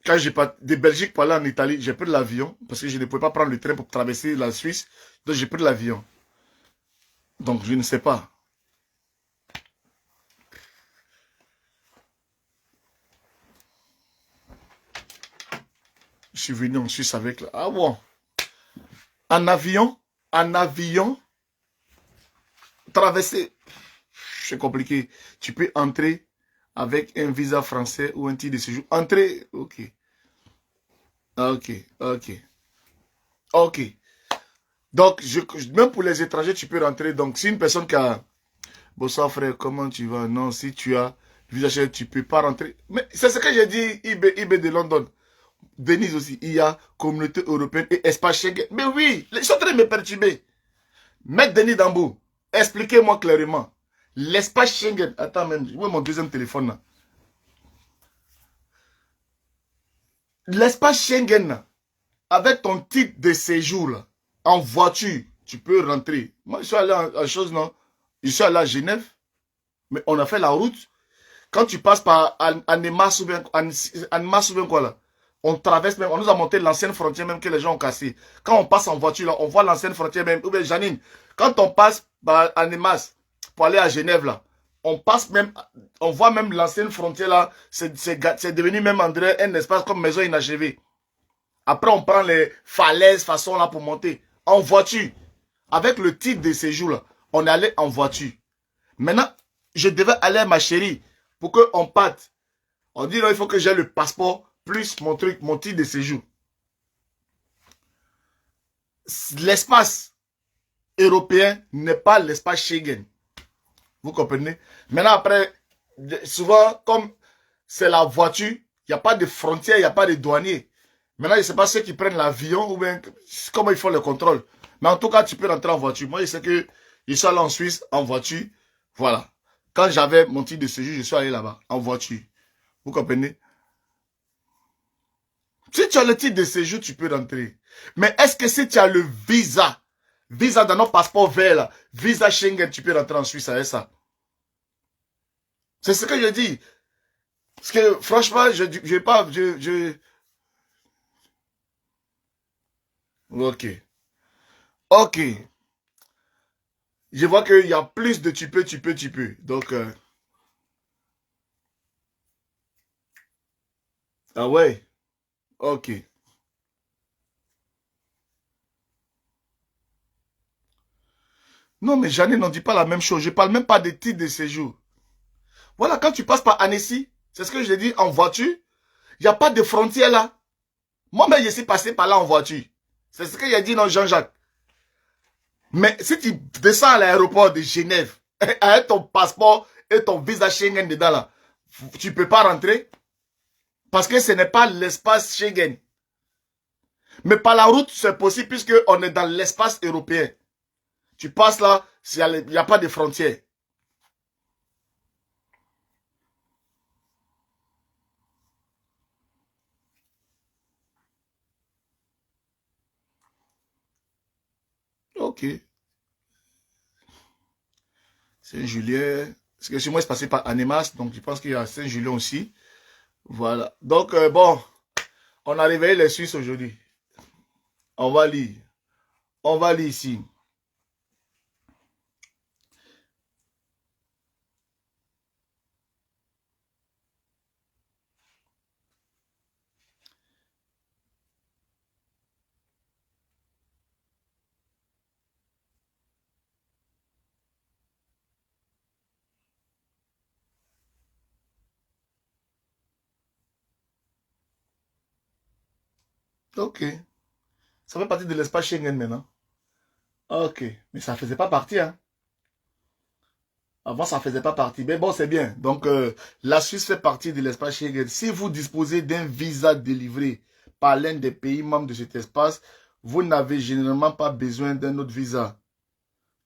quand j'ai pas de Belgique pour aller en Italie, j'ai pris l'avion, parce que je ne pouvais pas prendre le train pour traverser la Suisse, donc j'ai pris l'avion. Donc, je ne sais pas. Je suis venu en Suisse avec... Ah bon. En avion, traverser, c'est compliqué. Tu peux entrer avec un visa français ou un titre de séjour. Entrer, ok. Ok, ok. Ok. Donc, même pour les étrangers, tu peux rentrer. Donc, si une personne qui a... Bonsoir frère, comment tu vas? Non, si tu as visa, tu ne peux pas rentrer. Mais c'est ce que j'ai dit, IB de London. Denise aussi, il y a communauté européenne et espace Schengen. Mais oui, ils sont en train de me perturber. Maître Denis Dambou, expliquez-moi clairement. L'espace Schengen, attends même, où est mon deuxième téléphone là? L'espace Schengen, là, avec ton titre de séjour, là, en voiture, tu peux rentrer. Moi, je suis allé en chose, non? Je suis allé à Genève, mais on a fait la route. Quand tu passes par Annemasse ou bien quoi là, on traverse même, on nous a monté l'ancienne frontière même que les gens ont cassé. Quand on passe en voiture là, on voit l'ancienne frontière même. Ou bien Janine, quand on passe par Annemasse pour aller à Genève là, on passe même, on voit même l'ancienne frontière là, c'est devenu même André un espace comme maison inachevée. Après on prend les falaises façon là pour monter en voiture. Avec le titre de séjour là, on est allé en voiture. Maintenant, je devais aller à ma chérie pour qu'on parte. On dit non, il faut que j'ai le passeport plus mon truc, mon titre de séjour. L'espace européen n'est pas l'espace Schengen. Vous comprenez? Maintenant, après, souvent, comme c'est la voiture, il n'y a pas de frontières, il n'y a pas de douaniers. Maintenant, je ne sais pas ceux qui prennent l'avion ou bien comment ils font le contrôle. Mais en tout cas, tu peux rentrer en voiture. Moi, je sais que je suis allé en Suisse en voiture. Voilà. Quand j'avais mon titre de séjour, je suis allé là-bas en voiture. Vous comprenez? Si tu as le titre de séjour, tu peux rentrer. Mais est-ce que si tu as le visa dans notre passeport vert, là, visa Schengen, tu peux rentrer en Suisse avec ça? C'est ce que je dis. Parce que franchement, je pas... Ok. Ok. Je vois qu'il y a plus de tu peux. Donc... Ah ouais. Ok. Non, mais Janine, on ne dit pas la même chose. Je ne parle même pas des titres de séjour. Voilà, quand tu passes par Annecy, c'est ce que je dis en voiture, il n'y a pas de frontière là. Moi-même, je suis passé par là en voiture. C'est ce qu'il a dit dans Jean-Jacques. Mais si tu descends à l'aéroport de Genève, avec ton passeport et ton visa Schengen dedans là, tu ne peux pas rentrer. Parce que ce n'est pas l'espace Schengen. Mais par la route, c'est possible puisqu'on est dans l'espace européen. Tu passes là, il n'y a pas de frontières. Ok. Saint-Julien. Parce que chez moi, c'est passé par Anemas. Donc, je pense qu'il y a Saint-Julien aussi. Voilà. Donc, bon. On a réveillé les Suisses aujourd'hui. On va lire. On va lire ici. Ok. Ça fait partie de l'espace Schengen maintenant. Ok. Mais ça ne faisait pas partie, hein. Avant, ça ne faisait pas partie. Mais bon, c'est bien. Donc, la Suisse fait partie de l'espace Schengen. Si vous disposez d'un visa délivré par l'un des pays membres de cet espace, vous n'avez généralement pas besoin d'un autre visa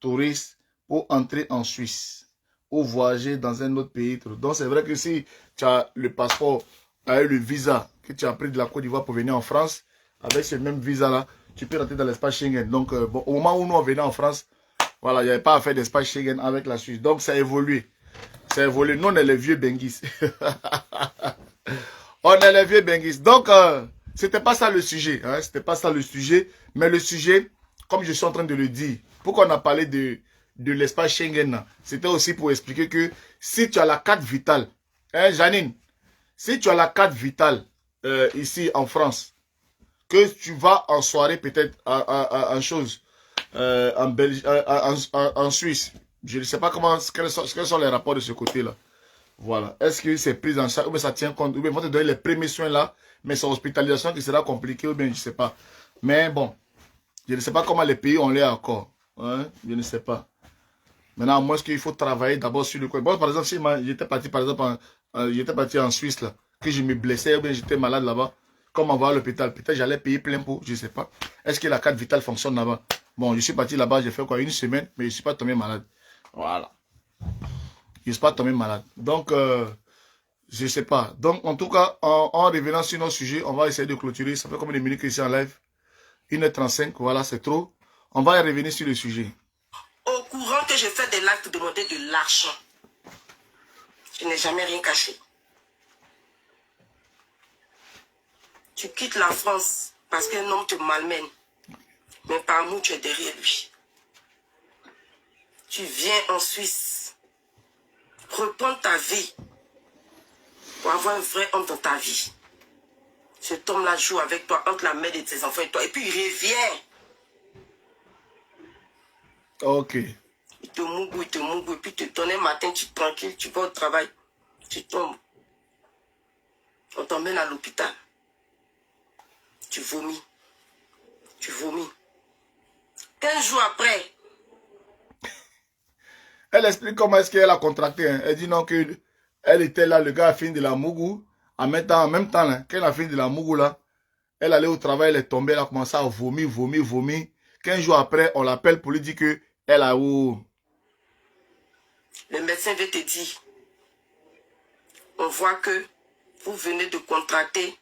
touriste pour entrer en Suisse ou voyager dans un autre pays. Donc, c'est vrai que si tu as le passeport, le visa que tu as pris de la Côte d'Ivoire pour venir en France, avec ce même visa-là, tu peux rentrer dans l'espace Schengen. Donc, bon, au moment où nous on venait en France, voilà, il n'y avait pas à faire d'espace Schengen avec la Suisse. Donc, ça a évolué. Ça a évolué. Nous, on est les vieux Benguis. On est les vieux Benguis. Donc, c'était pas ça le sujet. Hein, c'était pas ça le sujet. Mais le sujet, comme je suis en train de le dire, pourquoi on a parlé de l'espace Schengen, c'était aussi pour expliquer que si tu as la carte vitale, hein, Janine, si tu as la carte vitale ici en France, que tu vas en soirée peut-être en chose, en Suisse, je ne sais pas quels sont les rapports de ce côté-là. Voilà. Est-ce que c'est pris en charge, ou bien ça tient compte, ou bien ils vont te donner les premiers soins là, mais c'est hospitalisation qui sera compliquée, ou bien je ne sais pas. Mais bon, je ne sais pas comment les pays ont l'air encore. Hein? Je ne sais pas. Maintenant, moi, est-ce qu'il faut travailler d'abord sur le coin. Bon, par exemple, si j'étais parti, par exemple, j'étais parti en Suisse, là, que je me blessais, ou bien j'étais malade là-bas, comme on va à l'hôpital, peut-être j'allais payer plein pot, je ne sais pas. Est-ce que la carte vitale fonctionne là-bas? Bon, je suis parti là-bas, j'ai fait quoi, une semaine, mais je ne suis pas tombé malade. Voilà. Je ne suis pas tombé malade. Donc, je ne sais pas. Donc, en tout cas, en revenant sur nos sujets, on va essayer de clôturer. Ça fait combien de minutes que ici en live? 1h35, voilà, c'est trop. On va y revenir sur le sujet.
Au courant que je fais des lives pour demander de l'argent. Je n'ai jamais rien caché. Tu quittes la France parce qu'un homme te malmène. Mais par amour, tu es derrière lui. Tu viens en Suisse. Reprendre ta vie. Pour avoir un vrai homme dans ta vie. Cet homme-là joue avec toi entre la mère de tes enfants et toi. Et puis il revient.
Ok.
Il te mougou. Et puis tu te donnes un matin, tu es tranquille, tu vas au travail. Tu tombes. On t'emmène à l'hôpital. Tu vomis. 15 jours après.
Elle explique comment est-ce qu'elle a contracté. Hein. Elle dit non que elle était là, le gars a fini de la mougou. En même temps là, qu'elle a fini de la mougou là, elle allait au travail, elle est tombée, elle a commencé à vomir. 15 jours après, on l'appelle pour lui dire que elle a où.
Le médecin veut te dire, on voit que vous venez de contracter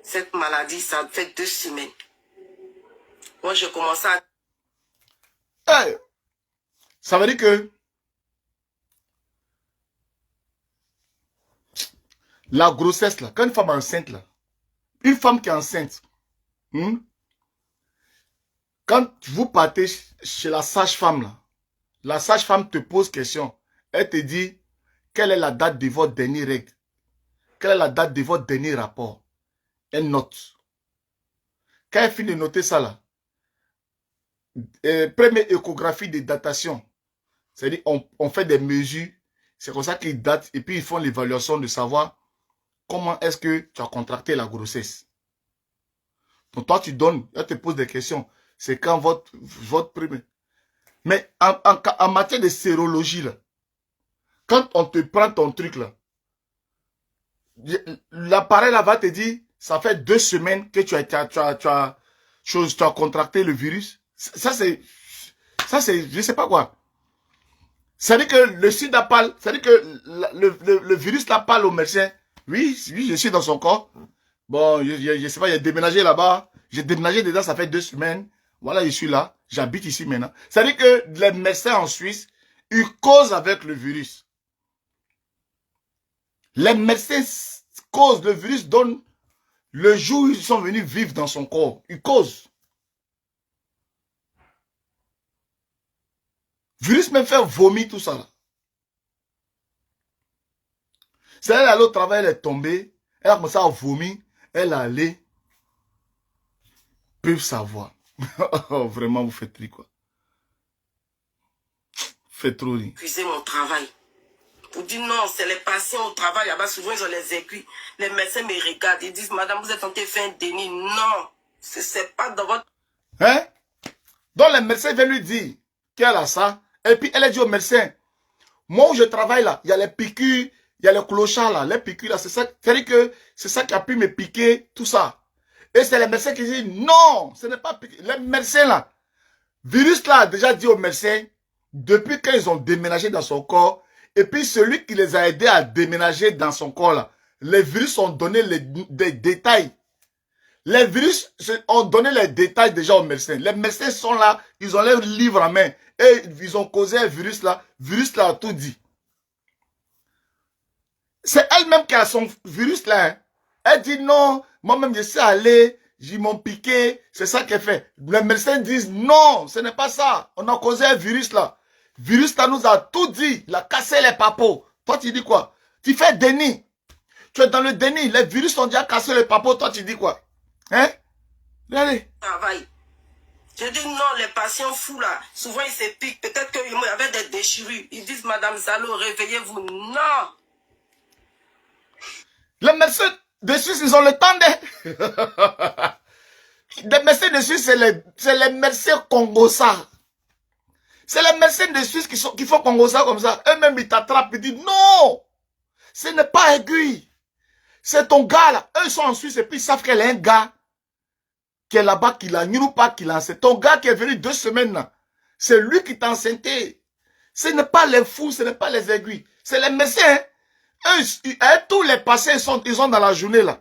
cette maladie, ça fait 2 semaines. Moi, j'ai commencé à...
Hey, ça veut dire que la grossesse là, quand une femme est enceinte là, une femme qui est enceinte, quand vous partez chez la sage-femme là, la sage-femme te pose question. Elle te dit, quelle est la date de votre dernière règle? Quelle est la date de votre dernier rapport? Elle note. Quand elle finit de noter ça là, première échographie de datation, c'est-à-dire on fait des mesures, c'est comme ça qu'ils datent et puis ils font l'évaluation de savoir comment est-ce que tu as contracté la grossesse. Donc toi tu donnes, elle te pose des questions. C'est quand votre premier... Mais en matière de sérologie, là, quand on te prend ton truc, là, l'appareil là va te dire, ça fait 2 semaines que tu as contracté le virus. Ça c'est, je ne sais pas quoi. C'est-à-dire que le sida parle, c'est-à-dire que le virus là parle au médecin. Oui, je suis dans son corps. Bon, je sais pas, il a déménagé là-bas. J'ai déménagé dedans, ça fait 2 semaines. Voilà, je suis là. J'habite ici maintenant. C'est-à-dire que les médecins en Suisse, ils causent avec le virus. Les médecins causent, le virus donne le jour où ils sont venus vivre dans son corps. Ils causent. Le virus même fait vomir tout ça. Là. C'est elle allée au travail, elle est tombée. Elle a commencé à vomir. Elle est allée. Peuvent savoir. Oh, vraiment, vous faites rire, quoi. Faites trop rire.
Épuiser mon travail. Pour dire non, c'est les patients au travail, là-bas, souvent ils ont les aiguilles. Les médecins me regardent, ils disent, madame, vous êtes en train de faire un déni. Non, c'est pas dans votre...
Hein? Donc les médecins viennent lui dire qu'elle a ça. Et puis elle a dit au médecin, moi où je travaille là, il y a les piqûres, il y a les clochards là, les piqûres là, c'est ça. C'est-à-dire que c'est ça qui a pu me piquer, tout ça. Et c'est les médecins qui disent, non, ce n'est pas piqué. Les médecins là, virus là a déjà dit aux médecins, depuis qu'ils ont déménagé dans son corps, et puis celui qui les a aidés à déménager dans son corps là, les virus ont donné des détails. Les virus ont donné les détails déjà aux médecins. Les médecins sont là, ils ont leur livre en main. Et ils ont causé un virus là a tout dit. C'est elle-même qui a son virus là. Hein. Elle dit non, moi-même je suis allé, ils m'ont piqué, c'est ça qu'elle fait. Les médecins disent non, ce n'est pas ça. On a causé un virus là. Virus là nous a tout dit, il a cassé les papos. Toi tu dis quoi? Tu fais déni. Tu es dans le déni, les virus ont déjà cassé les papos, toi tu dis quoi? Hein? Regardez.
Travail. Je dis non, les patients fous là, souvent ils se piquent. Peut-être qu'il y avait des déchirures. Ils disent, madame Zalo, réveillez-vous. Non.
Les médecins de Suisse, ils ont le temps de... Les médecins de Suisse, c'est les médecins congossards. C'est les médecins de Suisse qui font congossards comme ça. Eux-mêmes, ils t'attrapent et disent, non, ce n'est pas aiguille. C'est ton gars là. Eux, ils sont en Suisse et puis ils savent qu'elle est un gars qui est là-bas, qui l'a ou pas, qui l'a enceinte. Ton gars qui est venu 2 semaines là, c'est lui qui t'a enceinté. Ce n'est pas les fous, ce n'est pas les aiguilles. C'est les médecins. Eux, tous les patients, ils sont dans la journée là.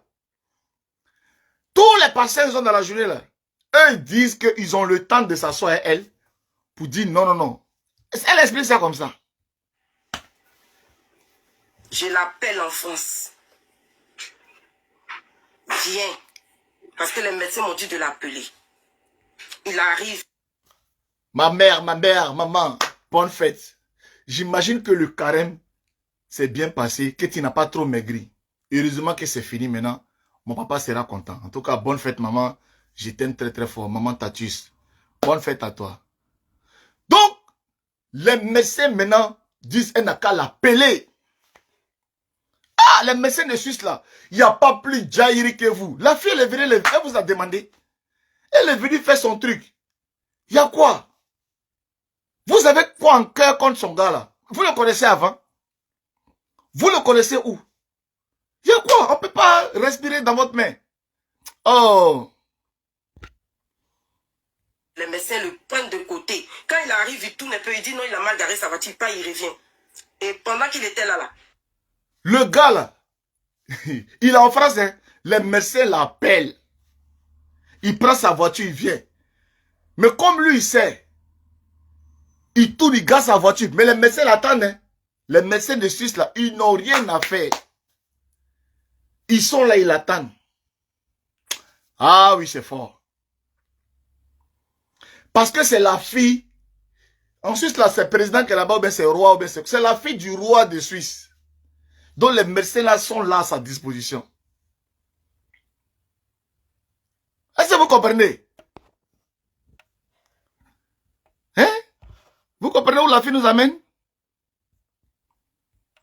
Tous les patients, ils sont dans la journée là. Eux, ils disent qu'ils ont le temps de s'asseoir à elle pour dire non, non, non. Elle explique ça comme ça.
Je l'appelle en France. Viens. Parce que les médecins m'ont dit de l'appeler. Il arrive.
Ma mère, maman, bonne fête. J'imagine que le carême s'est bien passé, que tu n'as pas trop maigri. Heureusement que c'est fini maintenant. Mon papa sera content. En tout cas, bonne fête, maman. Je t'aime très très fort. Maman Tatus. Bonne fête à toi. Donc, les médecins maintenant disent elle n'a qu'à l'appeler. Ah, les médecins de Suisse là, il n'y a pas plus jailli que vous. La fille, elle est venue, elle vous a demandé. Elle est venue faire son truc. Il y a quoi? Vous avez quoi en cœur contre son gars là? Vous le connaissez avant? Vous le connaissez où? Il y a quoi? On ne peut pas respirer dans votre main. Oh!
Les médecins le prennent de côté. Quand il arrive, il tourne un peu, il dit non, il a mal garé sa voiture, pas, il revient. Et pendant qu'il était là,
le gars là, il est en France, hein, les médecins l'appellent. Il prend sa voiture, il vient. Mais comme lui, il sait, il tourne, il garde sa voiture. Mais les médecins l'attendent. Hein. Les médecins de Suisse là, ils n'ont rien à faire. Ils sont là, ils l'attendent. Ah oui, c'est fort. Parce que c'est la fille. En Suisse là, c'est le président qui est là-bas, ou bien c'est le roi, ou bien c'est la fille du roi de Suisse. Donc les médecins là sont là à sa disposition. Est-ce que vous comprenez? Hein? Vous comprenez où la fille nous amène?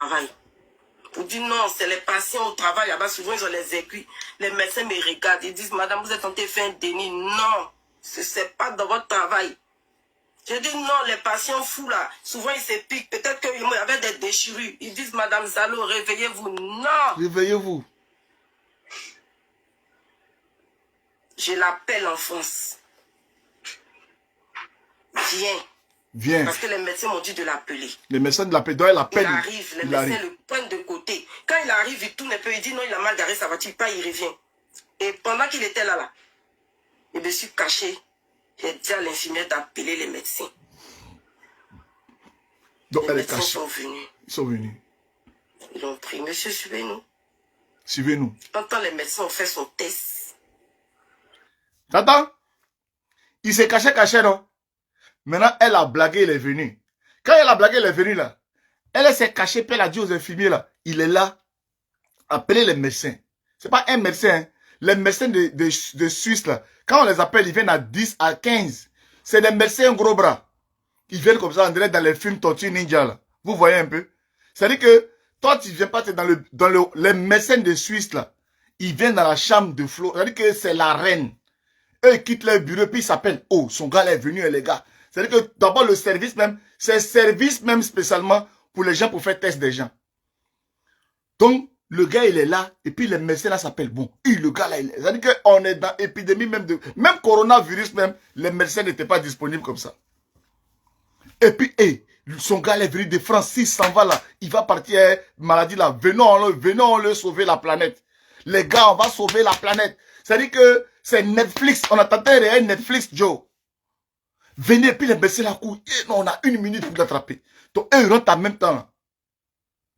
travail. Pour dire non, c'est les patients au travail, là-bas, souvent ils ont les aiguilles. Les médecins me regardent, ils disent, madame, vous êtes en train de faire un déni. Non, c'est pas dans votre travail. Je dis non, les patients fous là, souvent ils se piquent. Peut-être qu'il y avait des déchirures. Ils disent, madame Zalo, réveillez-vous. Non.
Réveillez-vous.
Je l'appelle en France. Viens.
Viens.
Parce que les médecins m'ont dit de l'appeler.
Les médecins de l'appel, donc elle appelle.
Il arrive, les médecins le prennent de côté. Quand il arrive, il tourne un peu, il dit non, il a mal garé sa voiture, pas, il revient. Et pendant qu'il était là, je me suis caché J'ai dit à l'infirmière d'appeler les médecins.
Donc
Les
elle est
médecins
cachée.
sont venus.
Ils sont venus.
Ils ont pris, monsieur, suivez-nous.
Suivez-nous.
Quand les médecins ont fait son test.
T'entends? Il s'est caché, non? Maintenant, elle a blagué, elle est venue. Quand elle a blagué, elle est venue là. Elle s'est cachée, puis elle a dit aux infirmiers là, il est là. Appelez les médecins. C'est pas un médecin, hein. Les médecins de Suisse là, quand on les appelle, ils viennent à 10, à 15. C'est des médecins gros bras. Ils viennent comme ça, on dirait dans les films Tortue Ninja là. Vous voyez un peu? C'est-à-dire que toi, tu viens pas les médecins de Suisse là. Ils viennent dans la chambre de Flo. C'est-à-dire que c'est la reine. Eux, ils quittent leur bureau, puis ils s'appellent. Oh, son gars là est venu, les gars. C'est-à-dire que d'abord, le service même, c'est service même spécialement pour les gens, pour faire test des gens. Donc, le gars, il est là, et puis les médecins là s'appellent. Bon, le gars là, il est. C'est-à-dire qu'on est dans l'épidémie même de. Même coronavirus, même, les médecins n'étaient pas disponibles comme ça. Et puis, son gars est venu de France, il s'en va là, il va partir, maladie là, venons le sauver la planète. Les gars, on va sauver la planète. C'est-à-dire que c'est Netflix, on attendait réel Netflix, Joe. Venez, puis les médecins là courent, non, on a 1 minute pour l'attraper. Donc, ils rentrent en même temps là.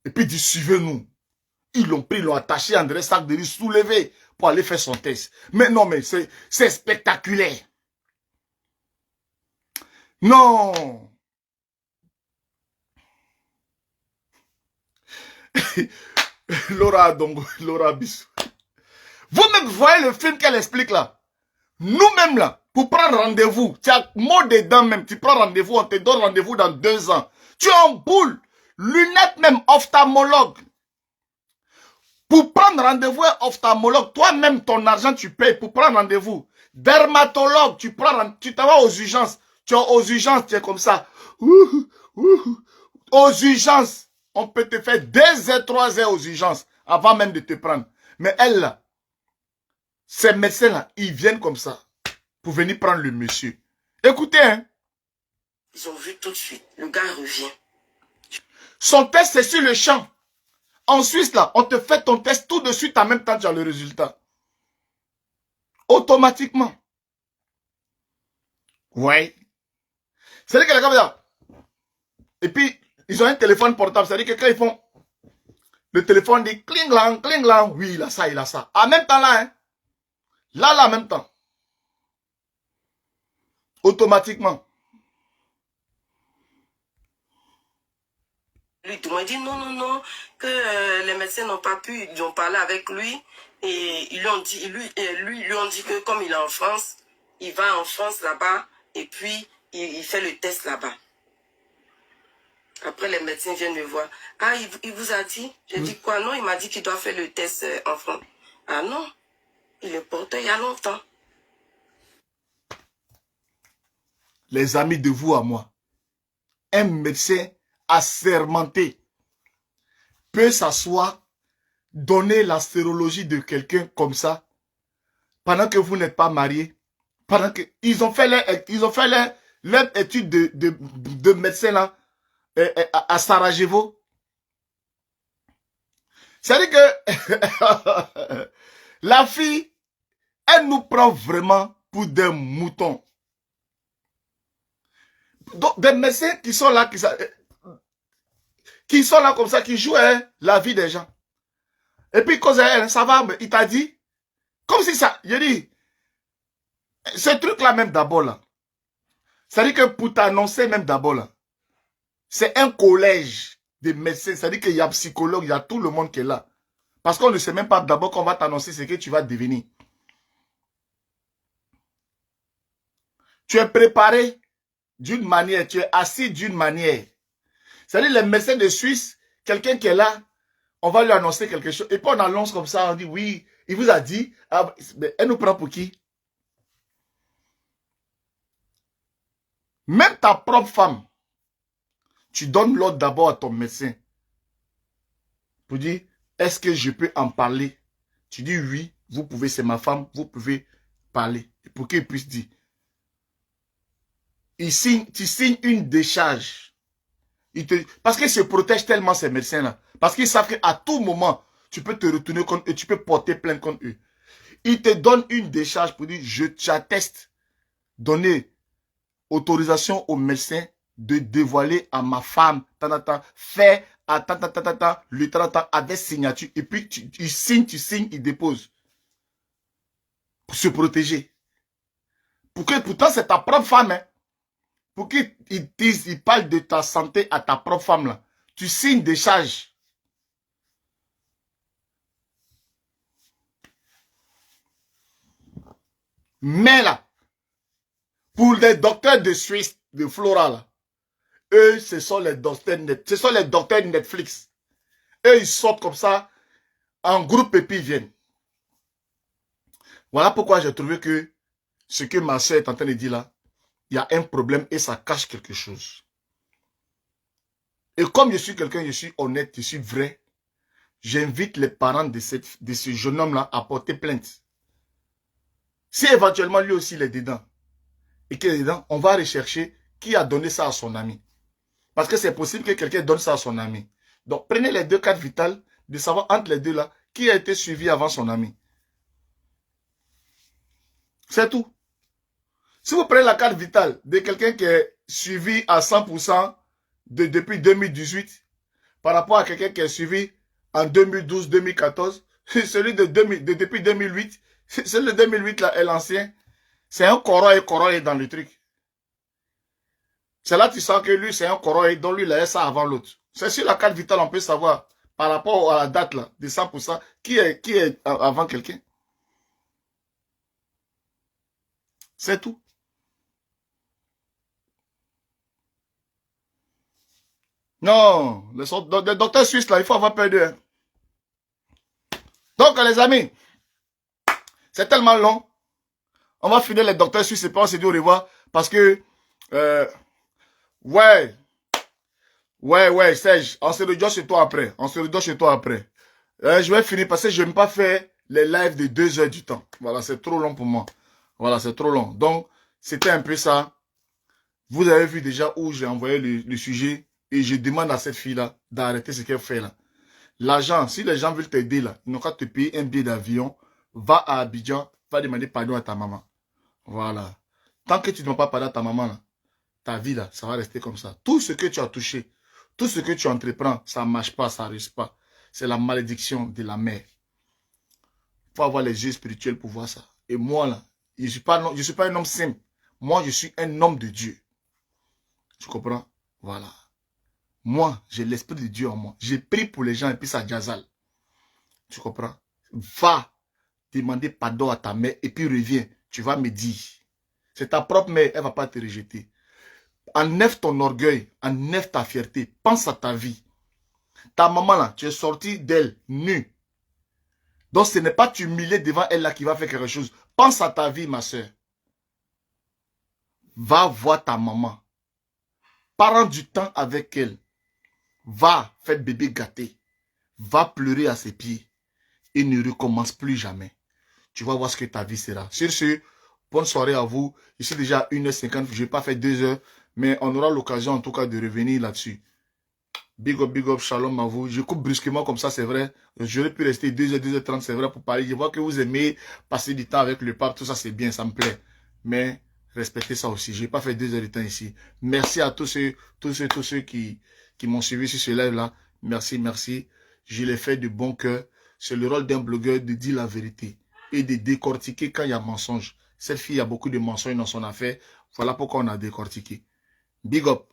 Et puis, ils disent, suivez-nous. Ils l'ont pris, ils l'ont attaché à André Sac de lui soulevé pour aller faire son test. Mais non, mais c'est spectaculaire. Non. Laura Dongo, Laura Bissou. Vous-même voyez le film qu'elle explique là. Nous-mêmes là, pour prendre rendez-vous, tu as mot dedans même, tu prends rendez-vous, on te donne rendez-vous dans 2 ans. Tu es en boule, lunettes même, ophtalmologue. Pour prendre rendez-vous ophtalmologue, toi-même ton argent tu payes pour prendre rendez-vous. Dermatologue, tu t'en vas aux urgences. Tu es aux urgences, tu es comme ça. Aux urgences. On peut te faire 2 heures, 3 heures aux urgences avant même de te prendre. Mais elle là, ces médecins là, ils viennent comme ça pour venir prendre le monsieur. Écoutez, hein.
Ils ont vu tout de suite. Le gars revient.
Son test, c'est sur le champ. En Suisse, là, on te fait ton test tout de suite, en même temps, tu as le résultat. Automatiquement. Ouais. C'est-à-dire que les gars, là, et puis, ils ont un téléphone portable. C'est-à-dire que quand ils font, le téléphone dit cling lang, oui, il a ça, il a ça. En même temps, là, hein. Là, en même temps. Automatiquement.
Lui, tout le monde dit non, que les médecins n'ont pas pu, ils ont parlé avec lui et ils lui ont dit, lui ont dit que comme il est en France, il va en France là-bas et puis il fait le test là-bas. Après, les médecins viennent me voir. Ah, il vous a dit? J'ai dit quoi? Non, il m'a dit qu'il doit faire le test en France. Ah non, il est porté il y a longtemps.
Les amis de vous à moi, un médecin assermenté peut s'asseoir, donner la sérologie de quelqu'un comme ça, pendant que vous n'êtes pas marié, pendant que ils ont fait leur étude de médecin là, à Sarajevo. C'est-à-dire que la fille, elle nous prend vraiment pour des moutons. Donc, des médecins qui sont là, qui sont là comme ça, qui jouent la vie des gens. Et puis, cause elle, ça va, mais il t'a dit, comme si ça, je dis, ce truc-là même d'abord là, c'est-à-dire que pour t'annoncer même d'abord là, c'est un collège de médecins, c'est-à-dire qu'il y a psychologue, il y a tout le monde qui est là. Parce qu'on ne sait même pas d'abord qu'on va t'annoncer ce que tu vas devenir. Tu es préparé d'une manière, tu es assis d'une manière. C'est-à-dire les médecins de Suisse, quelqu'un qui est là, on va lui annoncer quelque chose. Et puis on annonce comme ça, on dit oui, il vous a dit, ah, mais elle nous prend pour qui? Même ta propre femme, tu donnes l'ordre d'abord à ton médecin. Pour dire, est-ce que je peux en parler? Tu dis oui, vous pouvez, c'est ma femme, vous pouvez parler. Et pour qu'il puisse dire. Tu signes une décharge. Parce qu'ils se protègent tellement ces médecins-là. Parce qu'ils savent qu'à tout moment, tu peux te retourner contre eux, tu peux porter plainte contre eux. Ils te donnent une décharge pour dire, je t'atteste donné autorisation au médecin de dévoiler à ma femme, fait à le avec signature. Et puis tu signes, il dépose. Pour se protéger. Pourtant, c'est ta propre femme. Hein. Pour qu'ils disent, ils parlent de ta santé à ta propre femme. Là. Tu signes des charges. Mais là, pour les docteurs de Suisse, de Flora, là, eux, ce sont les docteurs Netflix. Eux, ils sortent comme ça, en groupe et puis ils viennent. Voilà pourquoi j'ai trouvé que ce que ma soeur est en train de dire là, il y a un problème et ça cache quelque chose. Et comme je suis quelqu'un, je suis honnête, je suis vrai, j'invite les parents de ce jeune homme-là à porter plainte. Si éventuellement lui aussi il est dedans, et qu'il est dedans, on va rechercher qui a donné ça à son ami. Parce que c'est possible que quelqu'un donne ça à son ami. Donc prenez les deux cartes vitales, de savoir entre les deux là, qui a été suivi avant son ami. C'est tout. Si vous prenez la carte vitale de quelqu'un qui est suivi à 100% depuis 2018, par rapport à quelqu'un qui est suivi en 2012-2014, celui depuis 2008, celui de 2008 là est l'ancien, c'est un coroï dans le truc. C'est là que tu sens que lui c'est un coroï, dont lui il a ça avant l'autre. C'est sur la carte vitale on peut savoir, par rapport à la date là, de 100%, qui est avant quelqu'un. C'est tout. Non, le docteur suisse là, il faut avoir peur d'eux. Hein. Donc les amis, c'est tellement long. On va finir les docteurs suisses et puis on se dit au revoir. Parce que, ouais, Serge, on se rejoint chez toi après. Je vais finir parce que je n'aime pas faire les lives de 2 heures du temps. Voilà, c'est trop long pour moi. Voilà, c'est trop long. Donc, c'était un peu ça. Vous avez vu déjà où j'ai envoyé le sujet. Et je demande à cette fille-là d'arrêter ce qu'elle fait là. L'argent, si les gens veulent t'aider là, ils n'ont qu'à te payer un billet d'avion. Va à Abidjan, va demander pardon à ta maman. Voilà. Tant que tu ne demandes pas pardon à ta maman là, ta vie là, ça va rester comme ça. Tout ce que tu as touché, tout ce que tu entreprends, ça ne marche pas, ça ne réussit pas. C'est la malédiction de la mère. Il faut avoir les yeux spirituels pour voir ça. Et moi là, je ne suis pas un homme simple. Moi, je suis un homme de Dieu. Tu comprends? Voilà. Moi, j'ai l'esprit de Dieu en moi. J'ai pris pour les gens et puis ça jazale. Tu comprends? Va demander pardon à ta mère et puis reviens. Tu vas me dire. C'est ta propre mère, elle ne va pas te rejeter. Enlève ton orgueil, enlève ta fierté. Pense à ta vie. Ta maman là, tu es sorti d'elle nue. Donc ce n'est pas t'humilier devant elle là qui va faire quelque chose. Pense à ta vie, ma soeur. Va voir ta maman. Prends du temps avec elle. Va faire bébé gâté. Va pleurer à ses pieds. Et ne recommence plus jamais. Tu vas voir ce que ta vie sera. Sur ce, bonne soirée à vous. Ici déjà à 1h50. Je n'ai pas fait 2 heures. Mais on aura l'occasion en tout cas de revenir là-dessus. Big up, shalom à vous. Je coupe brusquement comme ça, c'est vrai. J'aurais pu rester 2h, 2h30, c'est vrai, pour parler. Je vois que vous aimez passer du temps avec le pape. Tout ça, c'est bien, ça me plaît. Mais respectez ça aussi. Je n'ai pas fait 2 heures de temps ici. Merci à tous ceux qui m'ont suivi sur ce live-là. Merci. Je l'ai fait de bon cœur. C'est le rôle d'un blogueur de dire la vérité et de décortiquer quand il y a mensonge. Cette fille a beaucoup de mensonges dans son affaire. Voilà pourquoi on a décortiqué. Big up.